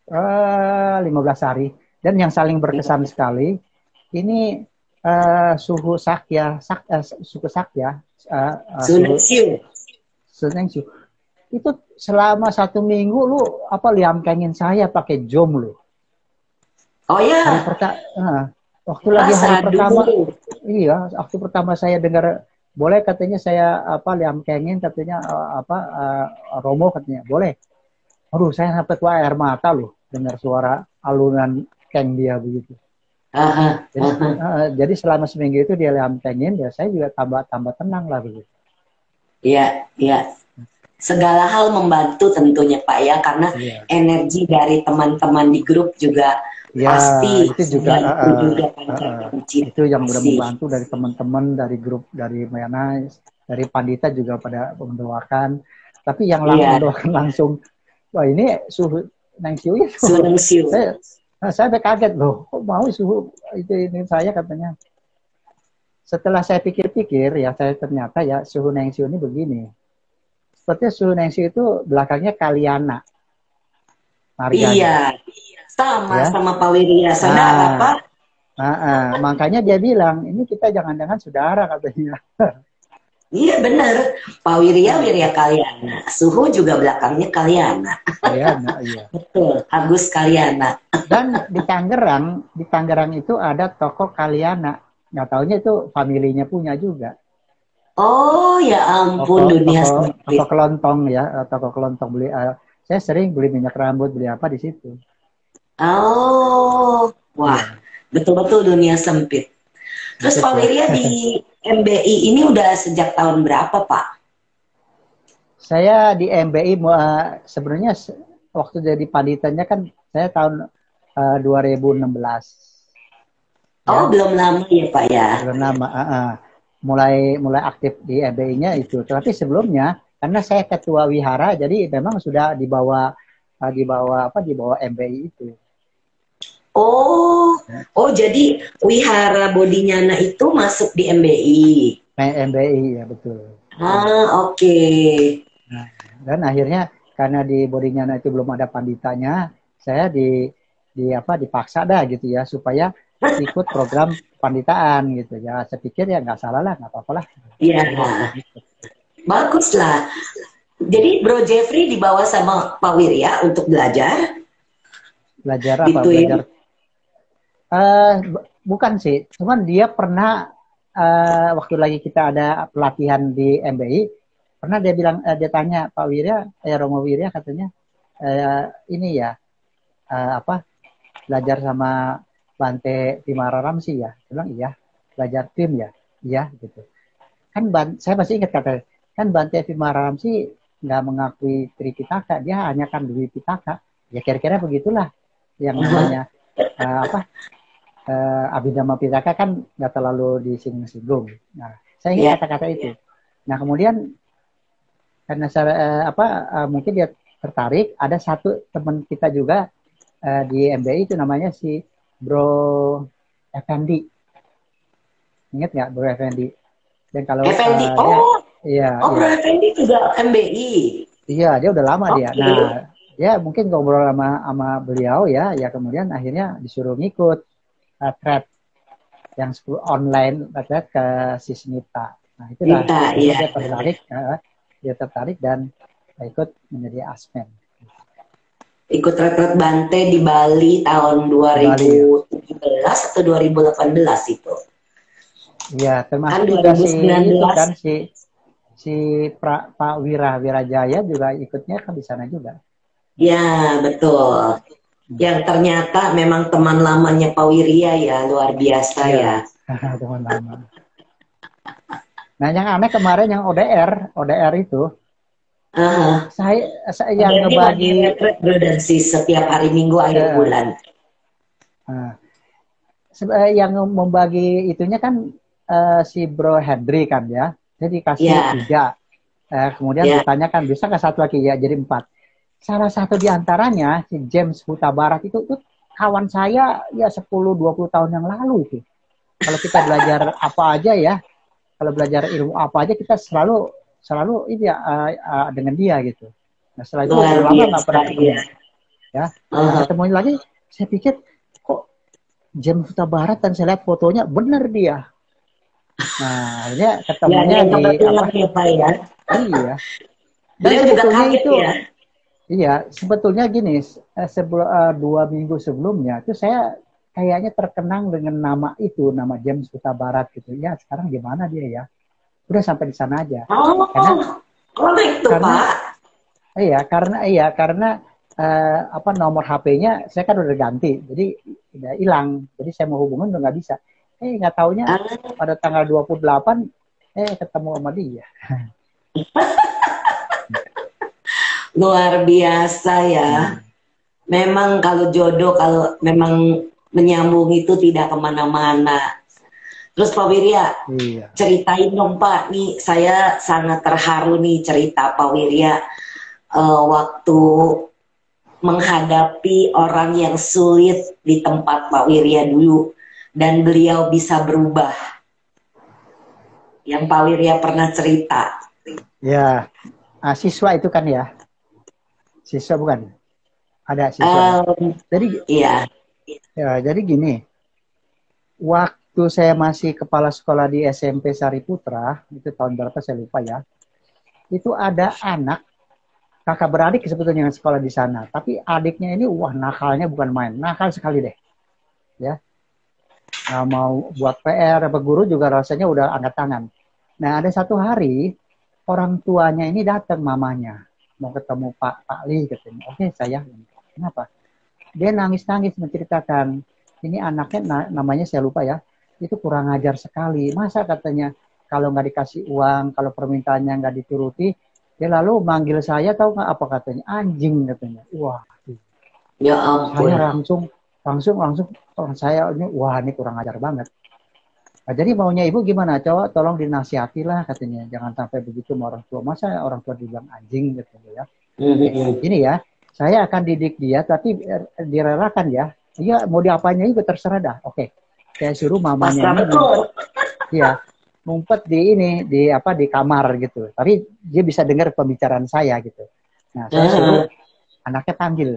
Speaker 2: 15 hari. Dan yang saling berkesan sekali, ini suhu sakya, Sunengsyu. Itu selama 1 minggu lu liam-kengin saya pakai jom lu.
Speaker 3: Oh ya.
Speaker 2: Waktu lagi hari pertama, waktu pertama saya dengar boleh katanya saya liam-kengin katanya Romo katanya boleh. Aduh, saya sampai keluar air mata loh dengar suara alunan keng dia begitu. Jadi selama seminggu itu dia liam-kengin, ya saya juga tambah tenang lah begitu.
Speaker 3: Iya, iya. Segala hal membantu tentunya Pak ya, karena
Speaker 2: Iya.
Speaker 3: energi dari teman-teman di grup juga
Speaker 2: Ya,
Speaker 3: pasti
Speaker 2: itu juga
Speaker 3: sudah itu juga pancar
Speaker 2: itu yang udah
Speaker 3: sih.
Speaker 2: membantu dari teman-teman dari grup dari mana dari Pandita juga pada mendoakan. Tapi yang
Speaker 3: Iya,
Speaker 2: mendoakan langsung, wah ini suhu Neng Siu itu.
Speaker 3: Suneng Siu.
Speaker 2: Saya sampai kaget loh, kok mau suhu itu ini saya katanya. Setelah saya pikir-pikir ya saya ternyata ya suhu Neng Siu ini begini. Sepertinya suhu Neng Siu itu belakangnya Kaliana marganya,
Speaker 3: Iya, sama
Speaker 2: ya.
Speaker 3: sama Pak Wirya, saudara
Speaker 2: Nah,
Speaker 3: Pak.
Speaker 2: makanya dia bilang ini kita jangan-jangan saudara katanya.
Speaker 3: Iya benar, Pak Wirya Wirya Kalyana, Suhu juga belakangnya Kalyana.
Speaker 2: Kaliana, iya.
Speaker 3: Betul, Agus Kalyana.
Speaker 2: Dan di Tangerang itu ada toko Kaliana. Nggak taunya itu familinya punya juga.
Speaker 3: Oh ya ampun, dunia
Speaker 2: Toko
Speaker 3: sempit.
Speaker 2: kelontong ya, toko kelontong beli. Saya sering beli minyak rambut, beli apa di situ.
Speaker 3: Oh, wah,
Speaker 2: Iya.
Speaker 3: betul-betul dunia sempit. Terus
Speaker 2: Sempit
Speaker 3: Pak
Speaker 2: ya.
Speaker 3: Wirya di MBI ini udah sejak tahun berapa Pak?
Speaker 2: Saya di MBI sebenarnya waktu jadi panitanya kan saya tahun 2016.
Speaker 3: Oh,
Speaker 2: Ya,
Speaker 3: belum lama ya Pak ya?
Speaker 2: belum lama. Mulai aktif di MBI-nya itu. Tapi sebelumnya karena saya ketua wihara, jadi memang sudah di bawah MBI itu.
Speaker 3: Oh, oh jadi Wihara Bodinyana itu masuk di MBI.
Speaker 2: MBI ya betul.
Speaker 3: Ah, oke.
Speaker 2: Nah, dan akhirnya karena di Bodinyana itu belum ada panditanya, saya dipaksa dah gitu ya supaya ikut program panditaan gitu ya. Saya pikir ya nggak salah lah, nggak apa-apa lah.
Speaker 3: Iya,
Speaker 2: Gitu.
Speaker 3: bagus lah. Jadi Bro Jeffrey dibawa sama Pak Wirya untuk belajar,
Speaker 2: Belajar apa?
Speaker 3: gitu ya?
Speaker 2: Belajar bukan sih, cuman dia pernah waktu lagi kita ada pelatihan di MBI, pernah dia bilang dia tanya Pak Wirya, Romo Wirya katanya ini ya apa belajar sama Bante Timararamsi ya, dia bilang iya, belajar tim ya, iya gitu. Kan saya masih ingat katanya, kan Bante Timararamsi nggak mengakui Tripitaka, dia hanya kan Dwi Pitaka, ya kira-kira begitulah yang namanya apa Abhidhamma Pitaka kan nggak terlalu disinggung-singgung. Nah, saya ingat
Speaker 3: Ya,
Speaker 2: kata-kata itu. Nah, kemudian karena mungkin dia tertarik, ada satu teman kita juga di MBI itu namanya si Bro Effendi. Ingat nggak Bro Effendi? Dan kalau
Speaker 3: Effendi.
Speaker 2: dia,
Speaker 3: Oh,
Speaker 2: iya,
Speaker 3: oh
Speaker 2: iya,
Speaker 3: Bro Effendi juga MBI.
Speaker 2: iya, dia udah lama dia.
Speaker 3: Oke.
Speaker 2: Nah, dia mungkin ngobrol sama beliau ya kemudian akhirnya disuruh ngikut thread yang online retret ke Sismita. Nah itulah
Speaker 3: Kita,
Speaker 2: akhirnya
Speaker 3: ya.
Speaker 2: dia tertarik dan ikut menjadi asmen.
Speaker 3: Ikut retret Bante di Bali tahun
Speaker 2: Bali ya.
Speaker 3: 2017 atau 2018 itu.
Speaker 2: Iya
Speaker 3: Kan
Speaker 2: termasuk juga si itu
Speaker 3: 2019.
Speaker 2: kan si Pak Wirajaya juga ikutnya kan di sana juga.
Speaker 3: Ya, betul. Yang ternyata memang teman lamanya Pak Wirya ya, luar biasa ya.
Speaker 2: Teman lama. Nah yang aneh kemarin yang ODR itu saya yang
Speaker 3: Jadi lagi
Speaker 2: ngebagi
Speaker 3: retret bro dan sis setiap hari Minggu akhir bulan.
Speaker 2: Yang membagi itunya kan si Bro Hendri kan ya. Jadi kasih 3. Kemudian ditanyakan bisa nggak satu lagi ya jadi 4. Salah satu diantaranya si James Huta Barat itu kawan saya ya 10-20 tahun yang lalu itu. Kalau kita belajar apa aja ya, kalau belajar ilmu apa aja kita selalu ini ya dengan dia gitu. Nah setelah itu udah lama nggak pernah ketemu. Ya, ketemu lagi saya pikir kok James Huta Barat dan saya lihat fotonya bener dia. Nah, akhirnya ketemunya
Speaker 3: ya,
Speaker 2: di apa?
Speaker 3: Ya, Pak, ya.
Speaker 2: Iya. Dan
Speaker 3: beliau juga kaget
Speaker 2: itu,
Speaker 3: ya.
Speaker 2: Iya, sebetulnya gini, 2 minggu sebelumnya itu saya kayaknya terkenang dengan nama itu, nama James Huta Barat gitu. Ya, sekarang gimana dia ya? Udah sampai di sana aja.
Speaker 3: Oh,
Speaker 2: karena karena nomor HP-nya saya kan udah ganti, jadi udah hilang. Jadi saya mau hubungin udah nggak bisa. Nggak taunya pada tanggal 28 ketemu sama dia.
Speaker 3: Luar biasa ya. Memang kalau jodoh, kalau memang menyambung itu tidak kemana-mana. Terus Pak Wirya,
Speaker 2: Iya.
Speaker 3: ceritain dong Pak, nih saya sangat terharu nih cerita Pak Wirya waktu menghadapi orang yang sulit di tempat Pak Wirya dulu dan beliau bisa berubah. Yang Pak Wirya pernah cerita.
Speaker 2: Ya, siswa itu kan ya, siswa bukan? Ada siswa. Jadi,
Speaker 3: iya.
Speaker 2: ya, jadi gini, waktu saya masih kepala sekolah di SMP Sariputra, itu tahun berapa saya lupa ya, itu ada anak, kakak beradik sebetulnya yang sekolah di sana, tapi adiknya ini, wah nakalnya bukan main, nakal sekali deh. Ya, nggak mau buat PR, apa guru juga rasanya udah angkat tangan. Nah, ada satu hari, orang tuanya ini datang mamanya, mau ketemu Pak Li, katanya. Oke, saya, kenapa? Dia nangis-nangis menceritakan, ini anaknya namanya saya lupa ya, itu kurang ajar sekali. Masa katanya kalau nggak dikasih uang, kalau permintaannya nggak dituruti, dia lalu manggil saya, tahu nggak apa katanya? Anjing katanya. Wah,
Speaker 3: Ya ampun.
Speaker 2: saya langsung saya ini, wah ini kurang ajar banget. Nah, jadi maunya ibu gimana? Coba tolong dinasihati lah katanya, jangan sampai begitu sama orang tua. Masa orang tua dibilang anjing gitu ya? Ini ya, saya akan didik dia, tapi direlakan ya. Iya, mau diapainnya juga terserah dah. Oke, saya suruh mamanya ini ngumpet di ini, di kamar gitu. Tapi dia bisa dengar pembicaraan saya gitu. Nah, saya suruh anaknya panggil.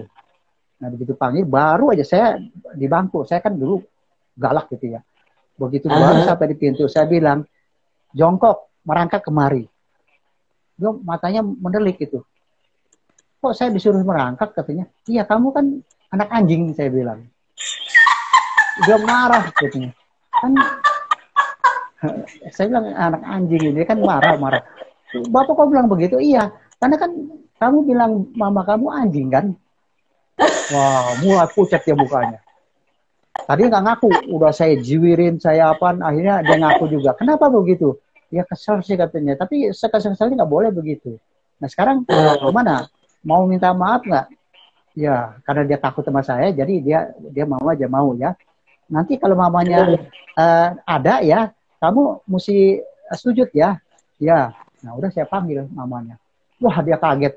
Speaker 2: Nah, begitu panggil, baru aja saya di bangku. Saya kan dulu galak gitu ya. Begitu baru sampai di pintu, saya bilang, jongkok, merangkak kemari. Dia matanya mendelik gitu. Kok saya disuruh merangkak katanya? Iya, kamu kan anak anjing, saya bilang. Dia marah katanya. Kan saya bilang anak anjing, dia kan marah. Bapak kok bilang begitu? Iya, karena kan kamu bilang mama kamu anjing kan? Wah, mulai pucat ya mukanya. Tadi nggak ngaku, udah saya jiwirin, saya apaan, akhirnya dia ngaku juga. Kenapa begitu? Ya kesel sih katanya, tapi sekesal-kesalnya nggak boleh begitu. Nah sekarang gimana? Mau minta maaf nggak? Ya, karena dia takut sama saya, jadi dia mau aja mau ya. Nanti kalau mamanya ada ya, kamu mesti sujud ya. Ya, nah udah saya panggil mamanya. Wah dia kaget.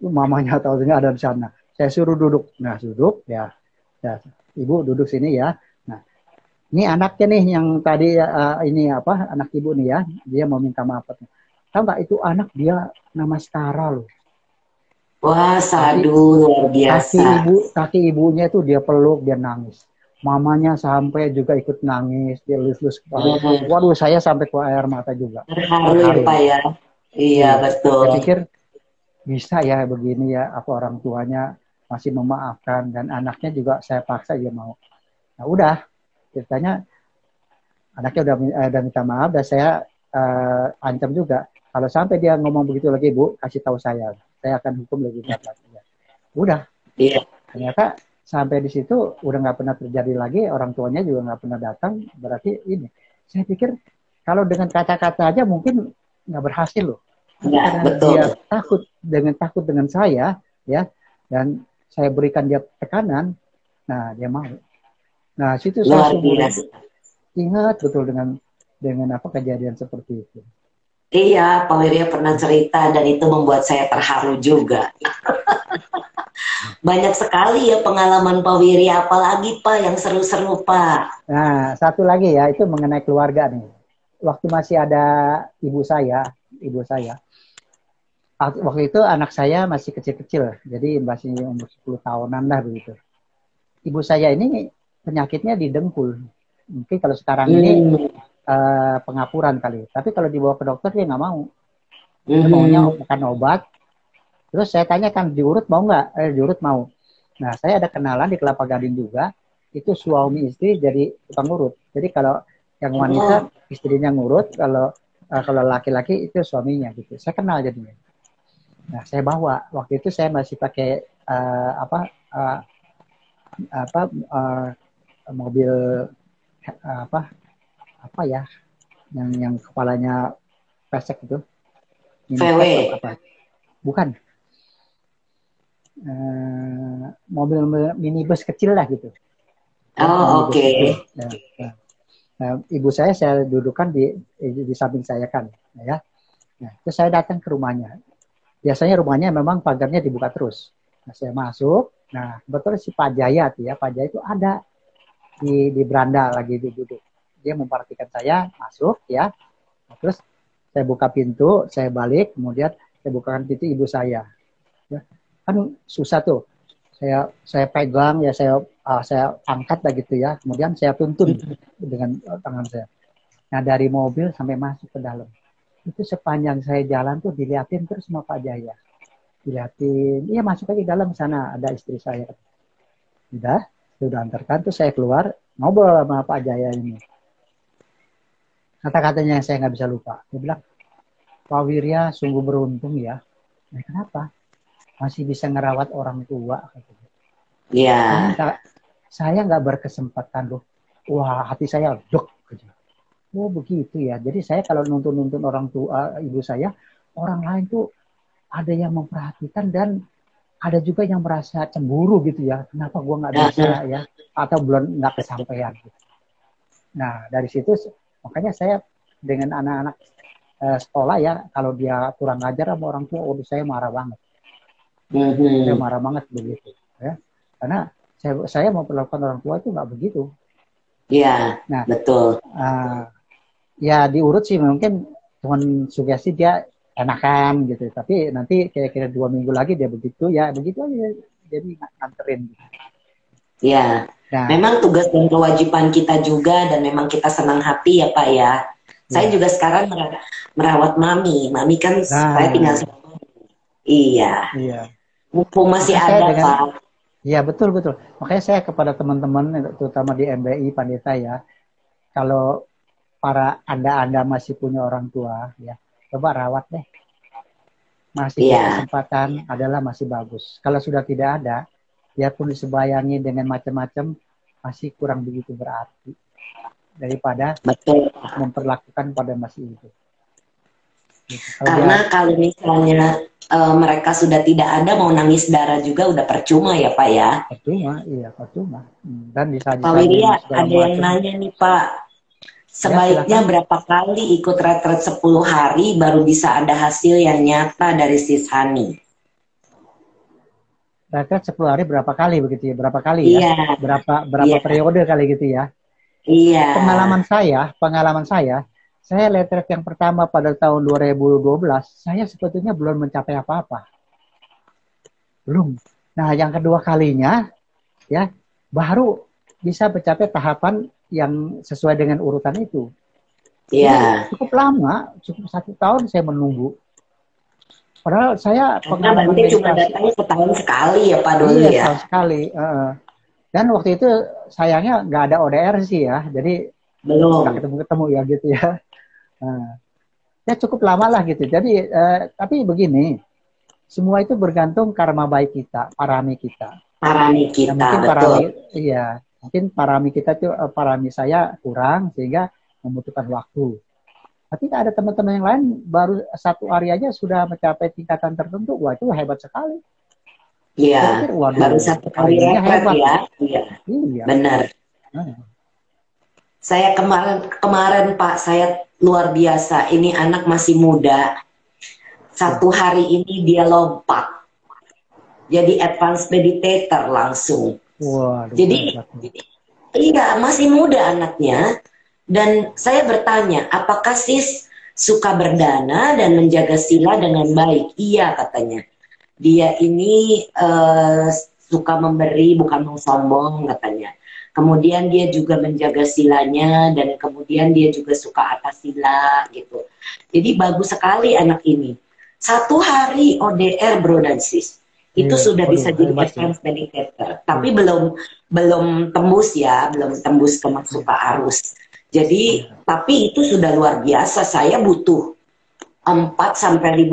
Speaker 2: Mamanya tahunya ada di sana. Saya suruh duduk. Nah duduk ya. Ibu duduk sini ya. Nah ini anaknya nih yang tadi ini apa anak ibu nih ya. Dia mau minta maaf. Tahu nggak itu anak dia nama Stara loh.
Speaker 3: Wah, sadu luar biasa.
Speaker 2: Kaki ibunya itu dia peluk, dia nangis. Mamanya sampai juga ikut nangis, dia lus-lus kepala. Waduh, saya sampai ke air mata juga.
Speaker 3: Terharu ya Pak ya. Iya, betul.
Speaker 2: Saya pikir bisa ya begini ya, apa orang tuanya masih memaafkan dan anaknya juga saya paksa dia mau. Nah udah, ceritanya anaknya udah minta maaf dan saya ancam juga. Kalau sampai dia ngomong begitu lagi, Bu, kasih tahu saya akan hukum lebih berat lagi. Udah, ternyata sampai di situ udah nggak pernah terjadi lagi, orang tuanya juga nggak pernah datang. Berarti ini, saya pikir kalau dengan kata-kata aja mungkin nggak berhasil loh. Karena
Speaker 3: betul.
Speaker 2: Dia takut dengan saya, ya, dan saya berikan dia tekanan, nah dia mau. Nah situ saya ingat betul dengan apa kejadian seperti itu.
Speaker 3: Iya, Pak Wirya pernah cerita dan itu membuat saya terharu juga. Banyak sekali ya pengalaman Pak Wirya, apalagi Pak yang seru-seru Pak.
Speaker 2: Nah, satu lagi ya, itu mengenai keluarga nih. Waktu masih ada ibu saya, waktu itu anak saya masih kecil-kecil, jadi masih umur 10 tahunan lah begitu. Ibu saya ini penyakitnya di dengkul. Mungkin kalau sekarang ini pengapuran kali. Tapi kalau dibawa ke dokter dia nggak mau. Dia maunya makan obat. Terus saya tanyakan diurut mau nggak? Diurut mau. Nah saya ada kenalan di Kelapa Gading juga. Itu suami istri jadi tukang urut. Jadi kalau yang wanita istrinya ngurut, kalau laki-laki itu suaminya gitu. Saya kenal jadinya. Nah saya bawa. Waktu itu saya masih pakai mobil apa ya yang kepalanya pesek itu.
Speaker 3: VW.
Speaker 2: Apa? Bukan. Mobil minibus kecil lah gitu.
Speaker 3: Oh, oke. Okay.
Speaker 2: Ibu saya dudukkan di samping saya kan, ya. Nah, terus saya datang ke rumahnya. Biasanya rumahnya memang pagarnya dibuka terus. Nah, saya masuk. Nah, kebetulan si Pak Jaya tuh ya, Pak Jaya itu ada di beranda lagi duduk. Dia memperhatikan saya masuk ya. Nah, terus saya buka pintu, saya balik, kemudian saya bukakan pintu ibu saya. Ya. Kan susah tuh. Saya pegang ya, saya angkat lah gitu ya. Kemudian saya tuntun dengan tangan saya. Nah, dari mobil sampai masuk ke dalam. Itu sepanjang saya jalan tuh dilihatin terus sama Pak Jaya. Dilihatin, iya masuk aja dalam sana, ada istri saya. Sudah antarkan, tuh saya keluar, ngobrol sama Pak Jaya ini. Kata-katanya saya nggak bisa lupa. Dia bilang, Pak Wirya sungguh beruntung ya. Nah, kenapa? Masih bisa ngerawat orang tua.
Speaker 3: Iya.
Speaker 2: Saya nggak berkesempatan loh. Wah, hati saya dok. Oh begitu ya. Jadi saya kalau nuntun orang tua ibu saya, orang lain tuh ada yang memperhatikan dan ada juga yang merasa cemburu gitu ya. Kenapa gue nggak bisa ya? Atau belum nggak kesampaian. Gitu. Nah dari situ makanya saya dengan anak-anak sekolah ya, kalau dia kurang ajar sama orang tua, saya marah banget. Saya marah banget begitu. Ya. Karena saya mau perlakukan orang tua itu nggak begitu.
Speaker 3: Iya, nah, betul.
Speaker 2: Ya diurut sih mungkin cuman sugesti dia enakan gitu, tapi nanti kira-kira 2 minggu lagi dia begitu aja jadi nganterin.
Speaker 3: Ya, nah, memang tugas dan kewajiban kita juga dan memang kita senang hati ya Pak ya. Saya juga sekarang merawat mami kan saya tinggal sama mami. Iya. Mumpung masih ada Pak.
Speaker 2: Iya betul. Makanya saya kepada teman-teman terutama di MBI Pandita ya, kalau para Anda masih punya orang tua ya, coba rawat deh. Masih kesempatan adalah masih bagus. Kalau sudah tidak ada, biarpun disebayangi dengan macam-macam, masih kurang begitu berarti daripada memperlakukan pada masih itu.
Speaker 3: Karena kalau misalnya mereka sudah tidak ada, mau nangis darah juga udah percuma ya Pak ya.
Speaker 2: Percuma. Dan
Speaker 3: Pak Wirya, ada yang nanya nih Pak. Sebaiknya berapa kali ikut retret 10 hari baru bisa ada hasil yang nyata dari Sis Hani?
Speaker 2: Retret 10 hari berapa kali begitu ya? Berapa kali ya? Berapa periode kali gitu ya?
Speaker 3: Iya.
Speaker 2: Pengalaman saya retret yang pertama pada tahun 2012, saya sebetulnya belum mencapai apa-apa. Belum. Nah, yang kedua kalinya ya baru bisa mencapai tahapan yang sesuai dengan urutan itu.
Speaker 3: Iya.
Speaker 2: Cukup lama, cukup 1 tahun saya menunggu. Padahal saya
Speaker 3: pengalaman cuma datang setahun sekali ya Pak dulu ya.
Speaker 2: Setahun sekali. Dan waktu itu sayangnya nggak ada ODR sih ya, jadi
Speaker 3: belum
Speaker 2: nggak ketemu ya gitu ya. Ya cukup lama lah gitu. Jadi tapi begini, semua itu bergantung karma baik kita, parami kita.
Speaker 3: Parami kita,
Speaker 2: mungkin
Speaker 3: betul.
Speaker 2: Mungkin parami kita tuh parami saya kurang sehingga membutuhkan waktu. Tapi ada teman-teman yang lain baru 1 hari aja sudah mencapai tingkatan tertentu, wah itu hebat sekali.
Speaker 3: Iya. Baru 1 kali hebat ya. Iya. Benar. Saya kemarin Pak, saya luar biasa. Ini anak masih muda. 1 hari ini dia lompat. Jadi advanced meditator langsung. Jadi iya masih muda anaknya. Dan saya bertanya, apakah Sis suka berdana dan menjaga sila dengan baik? Iya katanya. Dia ini suka memberi bukan mau sombong katanya. Kemudian dia juga menjaga silanya dan kemudian dia juga suka atas sila gitu. Jadi bagus sekali anak ini. 1 hari ODR bro dan sis. Itu sudah bisa jadi advanced meditator. Tapi belum tembus ya, belum tembus ke masuk ke arus. Jadi tapi itu sudah luar biasa. Saya butuh 4-5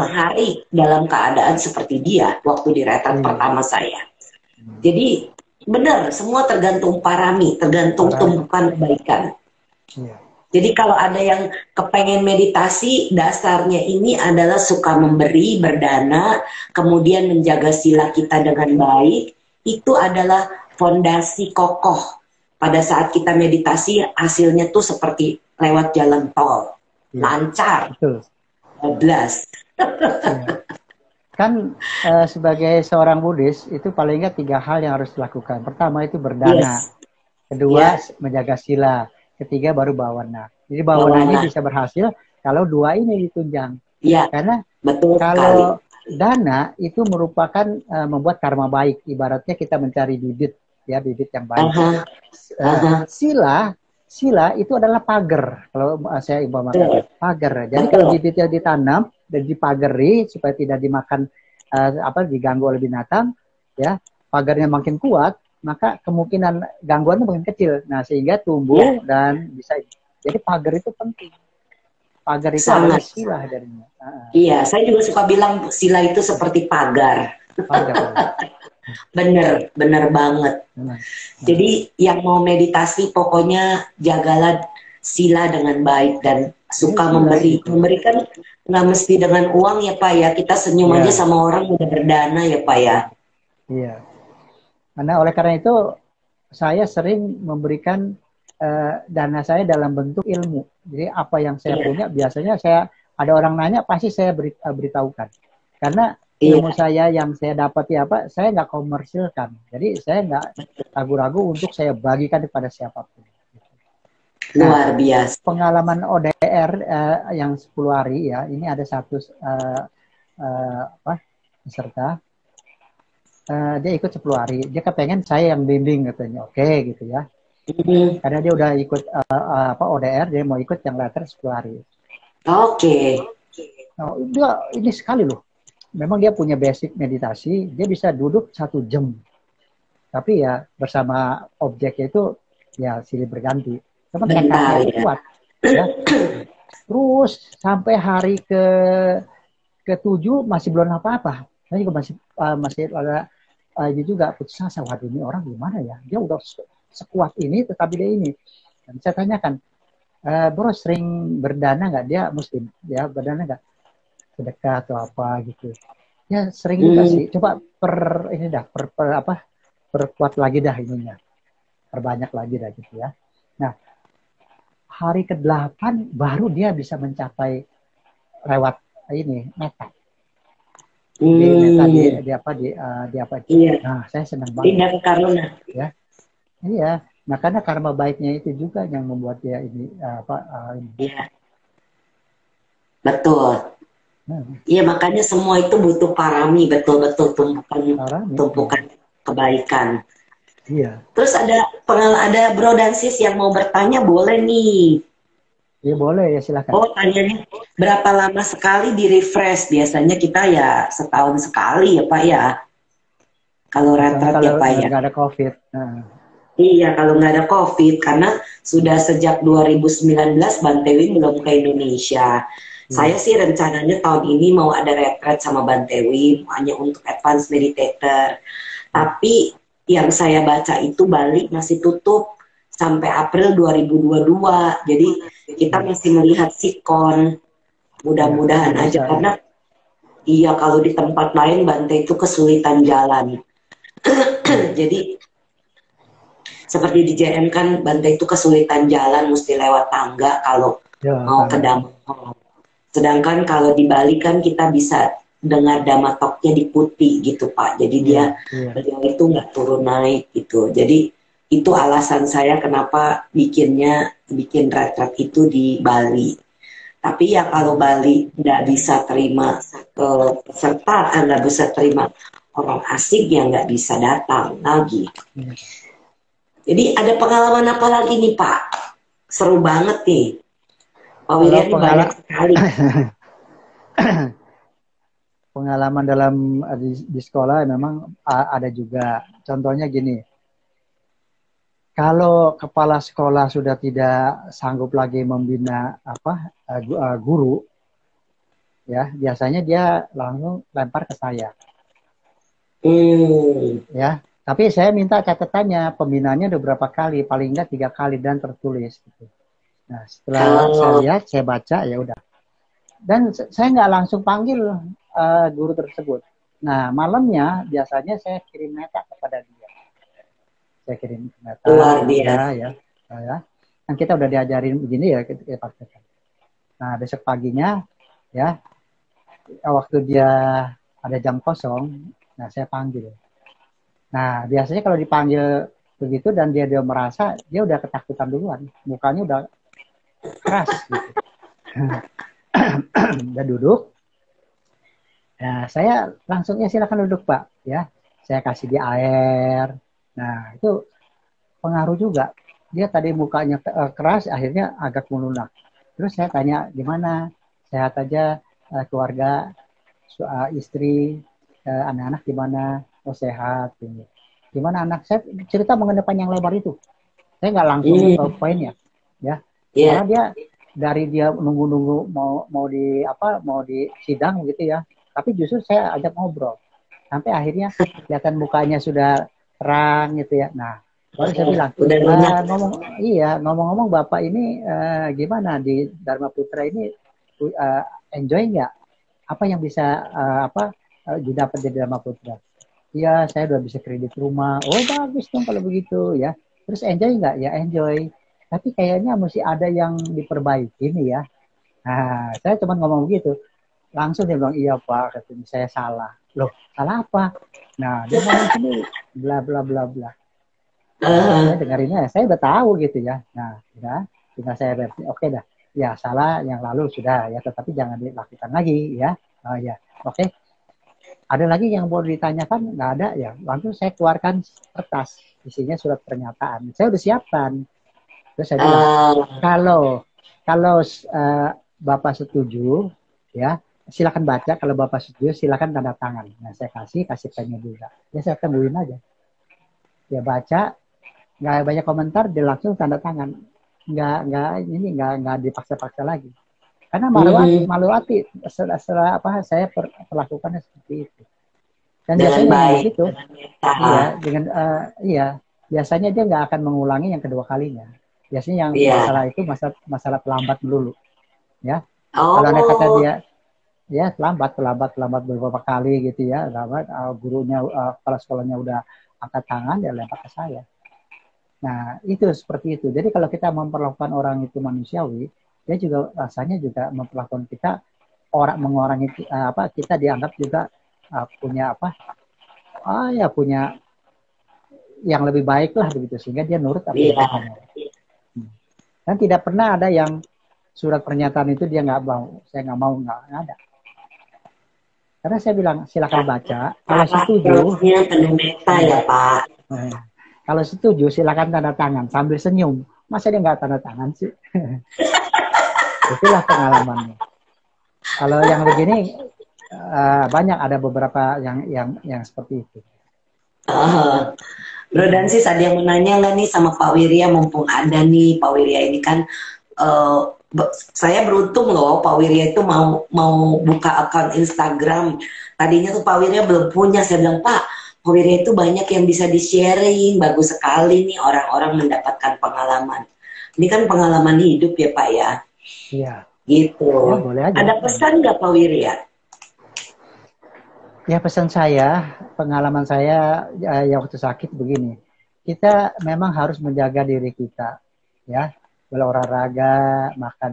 Speaker 3: hari dalam keadaan seperti dia waktu di retret pertama saya. Jadi benar, semua tergantung parami, tergantung tumpukan kebaikan. Jadi kalau ada yang kepengen meditasi, dasarnya ini adalah suka memberi, berdana, kemudian menjaga sila kita dengan baik, itu adalah fondasi kokoh. Pada saat kita meditasi, hasilnya tuh seperti lewat jalan tol.
Speaker 2: Ya,
Speaker 3: Lancar,
Speaker 2: betul.
Speaker 3: bablas.
Speaker 2: Ya. Kan sebagai seorang Buddhis, itu paling nggak 3 hal yang harus dilakukan. Pertama itu berdana.
Speaker 3: Yes.
Speaker 2: Kedua,
Speaker 3: Ya,
Speaker 2: menjaga sila. Ketiga, baru bawana. Jadi bawana ini
Speaker 3: bawana.
Speaker 2: bisa berhasil kalau 2 ini ditunjang.
Speaker 3: Ya,
Speaker 2: Karena
Speaker 3: betul sekali.
Speaker 2: kalau dana itu merupakan membuat karma baik. Ibaratnya kita mencari bibit, ya bibit yang baik.
Speaker 3: Aha, aha.
Speaker 2: Sila itu adalah pagar. Kalau saya umpamakan pagar. Jadi
Speaker 3: Betul.
Speaker 2: kalau bibitnya ditanam dan dipagari supaya tidak dimakan diganggu oleh binatang, ya pagarnya makin kuat, maka kemungkinan gangguannya makin kecil. Nah, sehingga tumbuh dan bisa. Jadi pagar itu penting. Pagar itu adalah
Speaker 3: Sangat.
Speaker 2: sila darinya.
Speaker 3: Iya, saya juga suka bilang sila itu seperti pagar.
Speaker 2: Pagar.
Speaker 3: Bener, bener banget. Jadi yang mau meditasi pokoknya jagalah sila dengan baik dan suka memberi. Memberikan nggak mesti dengan uang ya Pak ya. Kita senyum aja sama orang udah berdana ya Pak ya.
Speaker 2: Iya. Karena itu saya sering memberikan dana saya dalam bentuk ilmu. Jadi apa yang saya punya biasanya ada orang nanya pasti saya beritahukan. Karena ilmu saya yang saya dapat saya nggak komersilkan. Jadi saya nggak ragu-ragu untuk saya bagikan kepada siapapun.
Speaker 3: Luar biasa.
Speaker 2: Pengalaman ODR yang 10 hari ya, ini ada satu peserta. Dia ikut 10 hari. Dia kepengen saya yang bimbing katanya. Oke, gitu ya. Karena dia udah ikut ODR, dia mau ikut yang latar 10 hari.
Speaker 3: Oke.
Speaker 2: Nah, dia ini sekali loh. Memang dia punya basic meditasi, dia bisa duduk 1 jam. Tapi ya bersama objeknya itu ya silih berganti. Cuma tekadnya itu kuat. Ya. Terus sampai hari ke-7 masih belum apa-apa. Saya juga masih ada ini juga putus asa. Waduh, ini orang gimana ya? Dia udah sekuat ini, tetapi dia ini. Dan saya tanyakan, bro sering berdana nggak? Dia Muslim, ya berdana nggak? Sedekah atau apa gitu? Ya sering juga sih. Coba perkuat lagi dah ininya, perbanyak lagi dah gitu ya. Nah, hari ke-8 baru dia bisa mencapai lewat ini meta. Di meta di apa?
Speaker 3: Iya.
Speaker 2: Nah, saya senang banget.
Speaker 3: Tidak karuna.
Speaker 2: Ya. Iya. Nah, karena karma baiknya itu juga yang membuat dia ini
Speaker 3: Iya. Betul. Iya, makanya semua itu butuh parami, betul-betul tumpukan kebaikan.
Speaker 2: Iya.
Speaker 3: Terus ada bro dan sis yang mau bertanya, boleh nih.
Speaker 2: Iya boleh ya, silakan.
Speaker 3: Oh, tanyanya berapa lama sekali di refresh? Biasanya kita ya setahun sekali ya Pak ya. Kalau retret ya Pak ya.
Speaker 2: Nggak ada COVID.
Speaker 3: Iya, kalau nggak ada COVID, karena sudah sejak 2019 Bantewi belum ke Indonesia. Saya sih rencananya tahun ini mau ada retret sama Bantewi, hanya untuk advance meditator. Tapi yang saya baca itu Bali masih tutup sampai April 2022. Jadi kita masih melihat sikon. Mudah-mudahan aja karena iya kalau di tempat lain Bante itu kesulitan jalan. Jadi seperti di JM kan Bante itu kesulitan jalan, mesti lewat tangga kalau mau ke Damang. Sedangkan kalau di Bali kan kita bisa dengar damatoknya di Putih gitu Pak. Jadi beliau itu nggak turun naik gitu. Jadi itu alasan saya kenapa bikin retret itu di Bali. Tapi ya kalau Bali nggak bisa terima peserta, nggak bisa terima orang asing yang nggak bisa datang lagi. Jadi ada pengalaman apa lagi nih Pak? Seru banget nih. Pak Wirya ini banyak sekali.
Speaker 2: Pengalaman dalam di sekolah memang ada juga. Contohnya gini, kalau kepala sekolah sudah tidak sanggup lagi membina guru, ya biasanya dia langsung lempar ke saya. Ya, tapi saya minta catatannya, pembinaannya udah berapa kali, paling enggak 3 kali dan tertulis. Gitu. Nah, setelah saya lihat, saya baca, ya udah. Dan saya nggak langsung panggil guru tersebut. Nah, malamnya biasanya saya kirim meta kepada dia. Saya kirim meta,
Speaker 3: Luar
Speaker 2: ya,
Speaker 3: biasa.
Speaker 2: ya. Kan kita udah diajarin begini ya, kita praktekkan. Nah, besok paginya, ya, waktu dia ada jam kosong, nah saya panggil. Nah, biasanya kalau dipanggil begitu dan dia merasa dia udah ketakutan duluan, mukanya udah keras gitu. Udah duduk. Nah, saya langsung ya silakan duduk Pak, ya. Saya kasih dia air. Nah, itu pengaruh juga. Dia tadi mukanya keras, akhirnya agak melunak. Terus saya tanya gimana, sehat aja, keluarga, istri, anak-anak gimana? Oh sehat. Gitu. Gimana anak saya cerita mengenai panjang lebar itu. Saya nggak langsung ke poinnya, ya. Malah dia dari dia nunggu-nunggu mau di sidang gitu ya. Tapi justru saya ajak ngobrol. Sampai akhirnya kelihatan mukanya sudah terang gitu ya. Nah, baru saya bilang,
Speaker 3: Udah lunak.
Speaker 2: ngomong-ngomong Bapak ini gimana di Dharma Putra ini enjoy nggak? Apa yang bisa didapat di Dharma Putra? Iya, saya udah bisa kredit rumah. Oh, bagus dong kalau begitu ya. Terus enjoy nggak? Ya enjoy. Tapi kayaknya mesti ada yang diperbaiki nih ya. Nah, saya cuma ngomong gitu. Langsung dia bilang, iya Pak, katanya saya salah. Loh, salah apa? Nah, dia ngomong sendiri, bla bla bla bla. Nah, saya dengerinnya, saya udah tahu gitu ya. Nah, udah, tinggal saya versi, oke dah. Ya, salah yang lalu sudah ya, tetapi jangan dilakukan lagi ya. Oh ya, oke. Ada lagi yang boleh ditanyakan? Nggak ada ya. Langsung saya keluarkan kertas, isinya surat pernyataan. Saya udah siapkan. Terus saya bilang, kalau Bapak setuju, ya silakan baca. Kalau Bapak setuju, silakan tanda tangan. Nah, saya kasih pennya juga. Ya saya tungguin aja. Dia baca, nggak banyak komentar, dia langsung tanda tangan. Nggak dipaksa-paksa lagi. Karena malu hati setelah saya perlakukannya seperti itu. Dan
Speaker 3: dengan
Speaker 2: biasanya
Speaker 3: baik,
Speaker 2: begitu, biasanya dia nggak akan mengulangi yang kedua kalinya. Biasanya yang masalah itu masalah terlambat melulu, ya. Kalau anda kata dia, ya terlambat beberapa kali gitu ya, gurunya, kepala sekolahnya udah angkat tangan, dia lempar ke saya. Nah itu seperti itu. Jadi kalau kita memperlakukan orang itu manusiawi, dia juga rasanya juga memperlakukan kita mengurangi kita dianggap juga punya punya yang lebih baik lah begitu, sehingga dia nurut apa yang kita ngomong. Dan tidak pernah ada yang surat pernyataan itu dia nggak mau, saya nggak mau, nggak ada. Karena saya bilang silakan baca, kalau setuju
Speaker 3: penuh meta ya Pak.
Speaker 2: Kalau setuju silakan tanda tangan sambil senyum. Masa dia nggak tanda tangan sih? Itulah pengalamannya. Kalau yang begini banyak, ada beberapa yang seperti itu.
Speaker 3: Bro Dansis, ada yang menanya nggak nih sama Pak Wirya, mumpung ada nih Pak Wirya ini kan, saya beruntung loh Pak Wirya itu mau buka akun Instagram. Tadinya tuh Pak Wirya belum punya. Saya bilang, Pak Wirya itu banyak yang bisa di-sharing, bagus sekali nih orang-orang mendapatkan pengalaman. Ini kan pengalaman hidup ya Pak ya.
Speaker 2: Iya.
Speaker 3: Gitu.
Speaker 2: Ya, boleh aja.
Speaker 3: Ada pesan nggak Pak Wirya?
Speaker 2: Ya pesan saya, pengalaman saya yang waktu sakit begini. Kita memang harus menjaga diri kita, ya, berolahraga, makan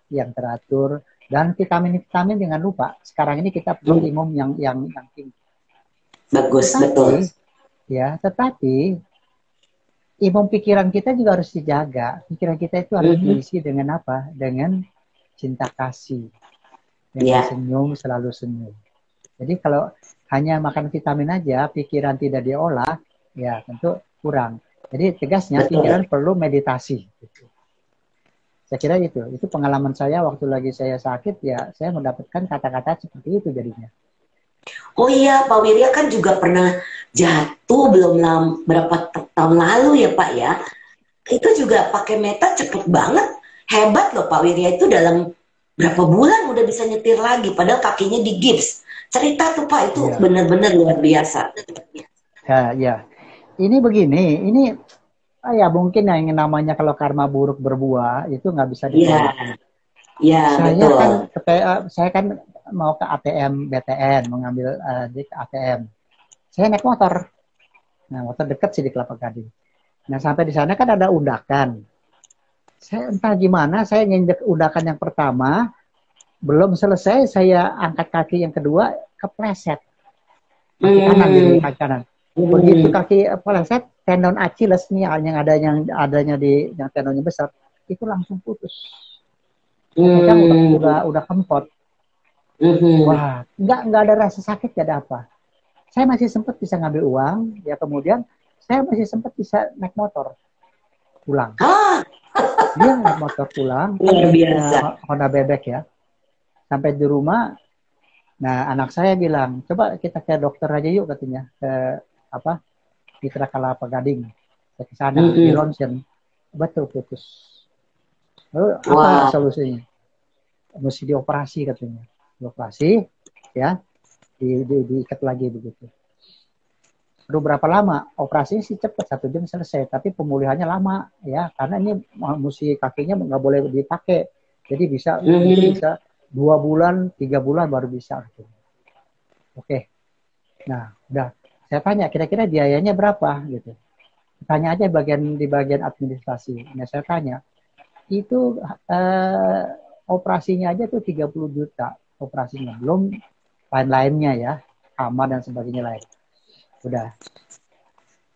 Speaker 2: yang teratur, dan vitamin jangan lupa. Sekarang ini kita perlu imun yang tinggi.
Speaker 3: Bagus, betul.
Speaker 2: Ya, tetapi imun pikiran kita juga harus dijaga. Pikiran kita itu harus diisi dengan apa? Dengan cinta kasih, dengan senyum, selalu senyum. Jadi kalau hanya makan vitamin aja, pikiran tidak diolah, ya tentu kurang. Jadi tegasnya pikiran perlu meditasi. Gitu. Saya kira itu pengalaman saya waktu lagi saya sakit, ya saya mendapatkan kata-kata seperti itu jadinya.
Speaker 3: Oh iya, Pak Wirya kan juga pernah jatuh berapa tahun lalu ya Pak ya. Itu juga pakai meta cepet banget. Hebat loh Pak Wirya, itu dalam berapa bulan udah bisa nyetir lagi, padahal kakinya di gips. Cerita tuh Pak, itu benar-benar luar biasa.
Speaker 2: Ya. Ini begini, ini Ya mungkin yang namanya kalau karma buruk berbuah itu nggak bisa
Speaker 3: Iya,
Speaker 2: ditolak.
Speaker 3: iya betul.
Speaker 2: Saya kan mau ke ATM BTN mengambil di ATM. Saya naik motor. Nah, motor dekat sih di Kelapa Gading. Nah, sampai di sana kan ada undakan. Saya entah gimana, saya nginjek undakan yang pertama, belum selesai, saya angkat kaki yang kedua, kepleset. Kaki kanan gitu, kaki kanan. Begitu kaki kepleset, tendon Achilles nih yang adanya di yang tendonnya besar, itu langsung putus. Saya pegang udah kempot. Wah, nggak ada rasa sakit, nggak ada apa. Saya masih sempat bisa ngambil uang, ya kemudian saya masih sempat bisa naik motor pulang. Dia naik motor pulang,
Speaker 3: Luar biasa.
Speaker 2: Honda Bebek ya. Sampai di rumah, nah anak saya bilang, coba kita ke dokter aja yuk katanya, ke Mitra Kelapa Gading. Saya ke sana, di ronsen, betul putus. Lalu apa solusinya? Mesti dioperasi katanya. Dioperasi, ya, diikat lagi begitu. Aduh, berapa lama? Operasinya sih cepat, 1 jam selesai, tapi pemulihannya lama ya, karena ini mesti kakinya nggak boleh dipakai, jadi bisa 2 bulan, 3 bulan baru bisa. Oke, nah udah saya tanya kira-kira biayanya berapa gitu. Tanya aja di bagian administrasi. Nah saya tanya itu operasinya aja tuh 30 juta operasinya, belum lain-lainnya ya, kamar dan sebagainya lain. Udah.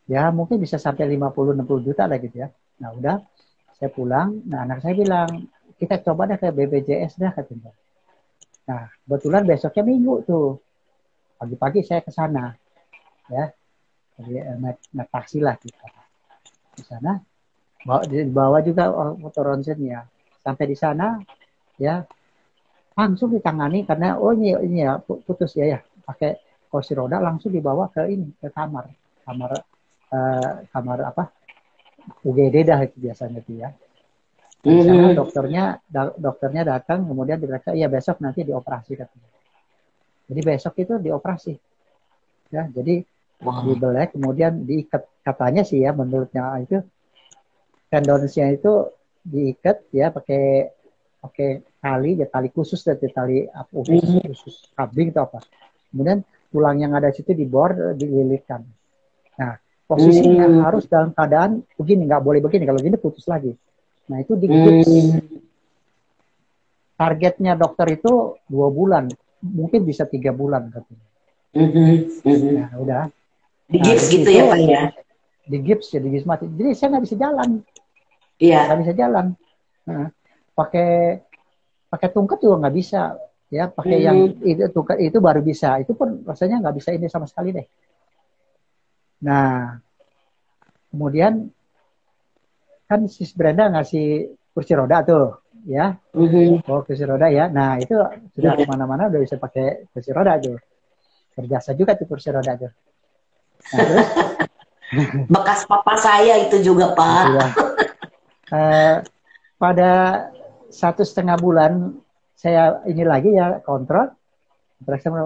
Speaker 2: Ya mungkin bisa sampai 50-60 juta lah gitu ya. Nah udah, saya pulang. Nah anak saya bilang, kita coba deh ke BPJS dah katanya. Nah kebetulan besoknya Minggu tuh. Pagi-pagi saya ke sana. Ya, jadi naik taksi lah kita. Di sana, bawa juga motor ronsennya. Sampai di sana, ya langsung ditangani karena ini ya putus ya pakai kursi roda, langsung dibawa ke kamar UGD dah itu biasanya tuh ya. Di sana dokternya datang, kemudian diperiksa, iya besok nanti dioperasi katanya. Jadi besok itu dioperasi ya, jadi dibelek kemudian diikat, katanya sih ya menurutnya itu tendonsnya itu diikat ya pakai tali khusus, dari tali khusus kambing atau apa. Kemudian tulang yang ada di situ dililitkan. Nah, posisinya harus dalam keadaan begini, nggak boleh begini. Kalau gini putus lagi. Nah, itu digips. Targetnya dokter itu 2 bulan, mungkin bisa 3 bulan katanya. Nah, udah.
Speaker 3: Digips gitu ya Pak ya?
Speaker 2: Digips mati. Jadi saya nggak bisa jalan.
Speaker 3: Iya.
Speaker 2: Nggak bisa jalan. Nah, pakai tungkat juga nggak bisa. Ya, pakai yang tungkat itu baru bisa. Itu pun rasanya nggak bisa ini sama sekali deh. Nah, kemudian kan Sis Brenda ngasih kursi roda tuh, ya. Kursi roda ya. Nah, itu sudah kemana-mana udah bisa pakai kursi roda tuh. Berjasa juga tuh kursi roda tuh. Nah, terus
Speaker 3: bekas papa saya itu juga Pak.
Speaker 2: Pada 1,5 bulan saya ini lagi ya kontrol.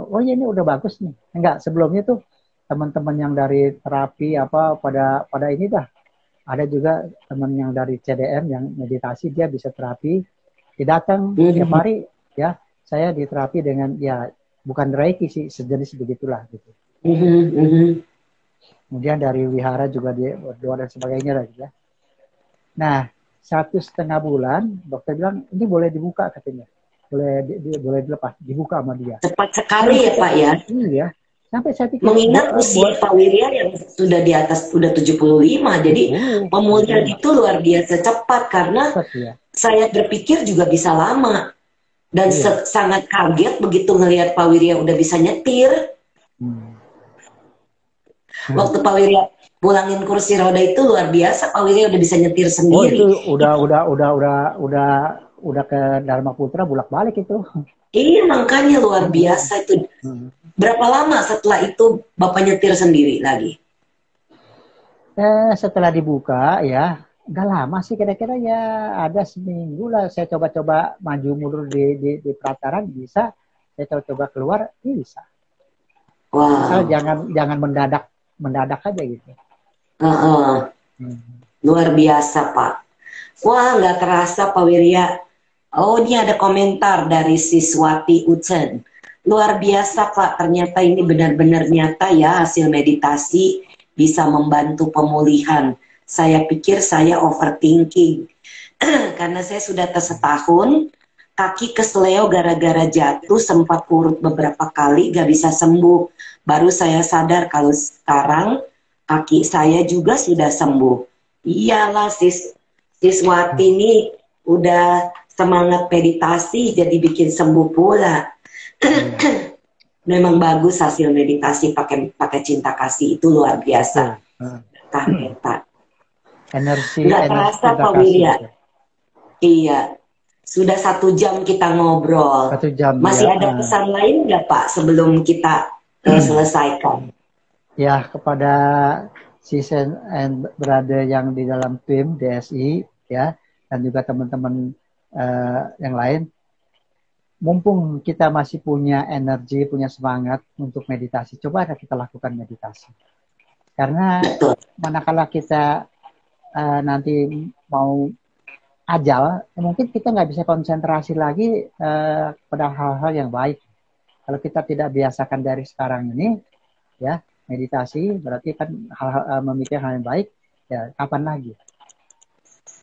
Speaker 2: Oh ya ini udah bagus nih. Enggak, sebelumnya tuh teman-teman yang dari terapi pada ini dah. Ada juga teman yang dari CDM yang meditasi, dia bisa terapi. Dia datang tiap hari ya. Saya diterapi dengan ya bukan reiki sih, sejenis begitulah gitu. Kemudian dari wihara juga dia berdoa dan sebagainya lah gitu ya. Nah, 1,5 bulan dokter bilang ini boleh dibuka katanya. Boleh dilepas, dibuka sama dia.
Speaker 3: Cepat sekali ya Pak ya.
Speaker 2: Iya. Sampai saya pikir,
Speaker 3: mengingat usia Pak Wirya yang sudah di atas udah 75, jadi pemulihan itu luar biasa cepat karena saya berpikir juga bisa lama dan sangat kaget begitu ngelihat Pak Wirya udah bisa nyetir. Waktu Pak Wirya pulangin kursi roda itu luar biasa, Pak Wirya udah bisa nyetir sendiri.
Speaker 2: Oh itu udah ke Dharma Putra bolak-balik itu.
Speaker 3: Iya makanya luar biasa itu. Berapa lama setelah itu Bapak nyetir sendiri lagi?
Speaker 2: Setelah dibuka ya, nggak lama sih, kira-kira ya ada seminggu lah. Saya coba-coba maju mundur di pelataran bisa, saya coba keluar bisa. Asal jangan mendadak aja gitu.
Speaker 1: Luar biasa, Pak. Wah, nggak kerasa, Pak Wirya. Oh, ini ada komentar dari Siswati Ucen. Luar biasa, Pak. Ternyata ini benar-benar nyata ya, hasil meditasi bisa membantu pemulihan. Saya pikir saya overthinking. Karena saya sudah setahun, kaki kesleo gara-gara jatuh, sempat kurut beberapa kali, gak bisa sembuh. Baru saya sadar kalau sekarang kaki saya juga sudah sembuh. Iyalah, Siswati ini udah semangat meditasi jadi bikin sembuh pula. Memang bagus hasil meditasi pakai cinta kasih, itu luar biasa.
Speaker 2: Energi,
Speaker 1: nggak terasa, Pak Wirya. Iya, sudah 1 jam kita ngobrol.
Speaker 2: 1 jam.
Speaker 1: Masih
Speaker 2: ya.
Speaker 1: ada pesan lain nggak, Pak, sebelum kita selesaikan?
Speaker 2: Ya, kepada sis and brother yang di dalam tim DSI, ya, dan juga teman-teman yang lain, mumpung kita masih punya energi, punya semangat untuk meditasi, coba kita lakukan meditasi. Karena manakala kita nanti mau ajal, mungkin kita nggak bisa konsentrasi lagi pada hal-hal yang baik. Kalau kita tidak biasakan dari sekarang ini, ya, meditasi berarti kan memikirkan hal yang baik, ya kapan lagi?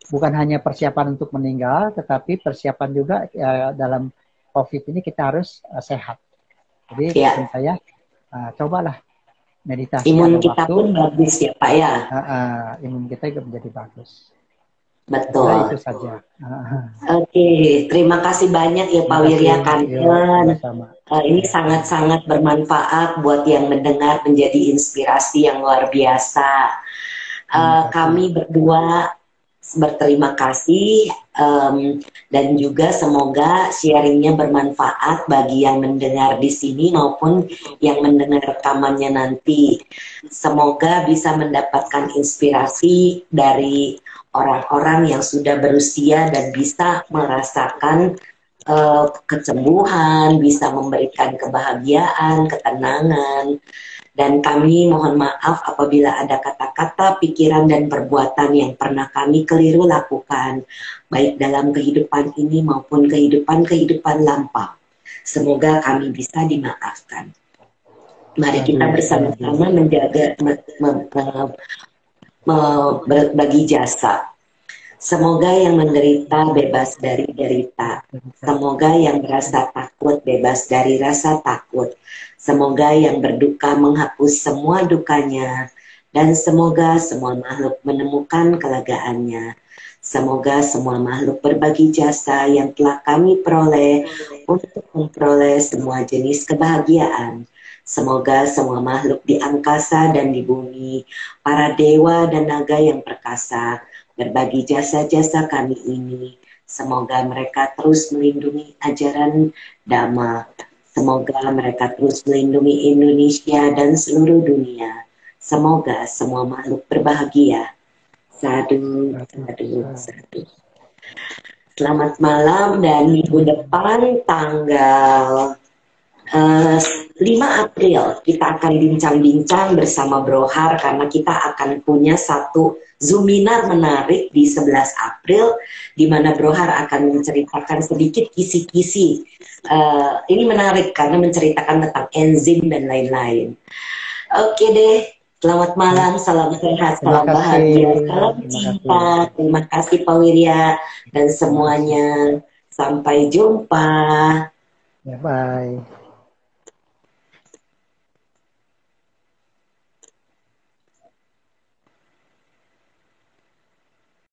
Speaker 2: Bukan hanya persiapan untuk meninggal, tetapi persiapan juga dalam COVID ini kita harus sehat. Jadi saya cobalah meditasi.
Speaker 1: Imun kita pun bagus ya, Pak ya.
Speaker 2: Imun kita juga menjadi bagus.
Speaker 1: Betul.
Speaker 2: Nah, itu saja.
Speaker 1: Oke, terima kasih banyak ya Pak Wirya Kangen. Ini sangat-sangat bermanfaat buat yang mendengar, menjadi inspirasi yang luar biasa. Kami berdua berterima kasih dan juga semoga sharingnya bermanfaat bagi yang mendengar di sini maupun yang mendengar rekamannya nanti. Semoga bisa mendapatkan inspirasi dari orang-orang yang sudah berusia dan bisa merasakan kesembuhan, bisa memberikan kebahagiaan, ketenangan. Dan kami mohon maaf apabila ada kata-kata, pikiran, dan perbuatan yang pernah kami keliru lakukan, baik dalam kehidupan ini maupun kehidupan lampau. Semoga kami bisa dimaafkan. Mari kita bersama-sama menjaga, berbagi jasa. Semoga yang menderita bebas dari derita. Semoga yang merasa takut bebas dari rasa takut. Semoga yang berduka menghapus semua dukanya. Dan semoga semua makhluk menemukan kelegaannya. Semoga semua makhluk berbagi jasa yang telah kami peroleh untuk memperoleh semua jenis kebahagiaan. Semoga semua makhluk di angkasa dan di bumi, para dewa dan naga yang perkasa, berbagi jasa-jasa kami ini. Semoga mereka terus melindungi ajaran Dhamma. Semoga mereka terus melindungi Indonesia dan seluruh dunia. Semoga semua makhluk berbahagia. Sadu, sadu, sadu. Selamat malam, dan minggu depan tanggal 5 April kita akan bincang-bincang bersama Brohar karena kita akan punya satu Zoominar menarik di 11 April di mana Brohar akan menceritakan sedikit kisi-kisi. Ini menarik karena menceritakan tentang enzim dan lain-lain. Oke deh, selamat malam, salam sehat, salam bahagia, salam cinta. Terima kasih Pak Wirya dan semuanya. Sampai jumpa.
Speaker 2: Bye.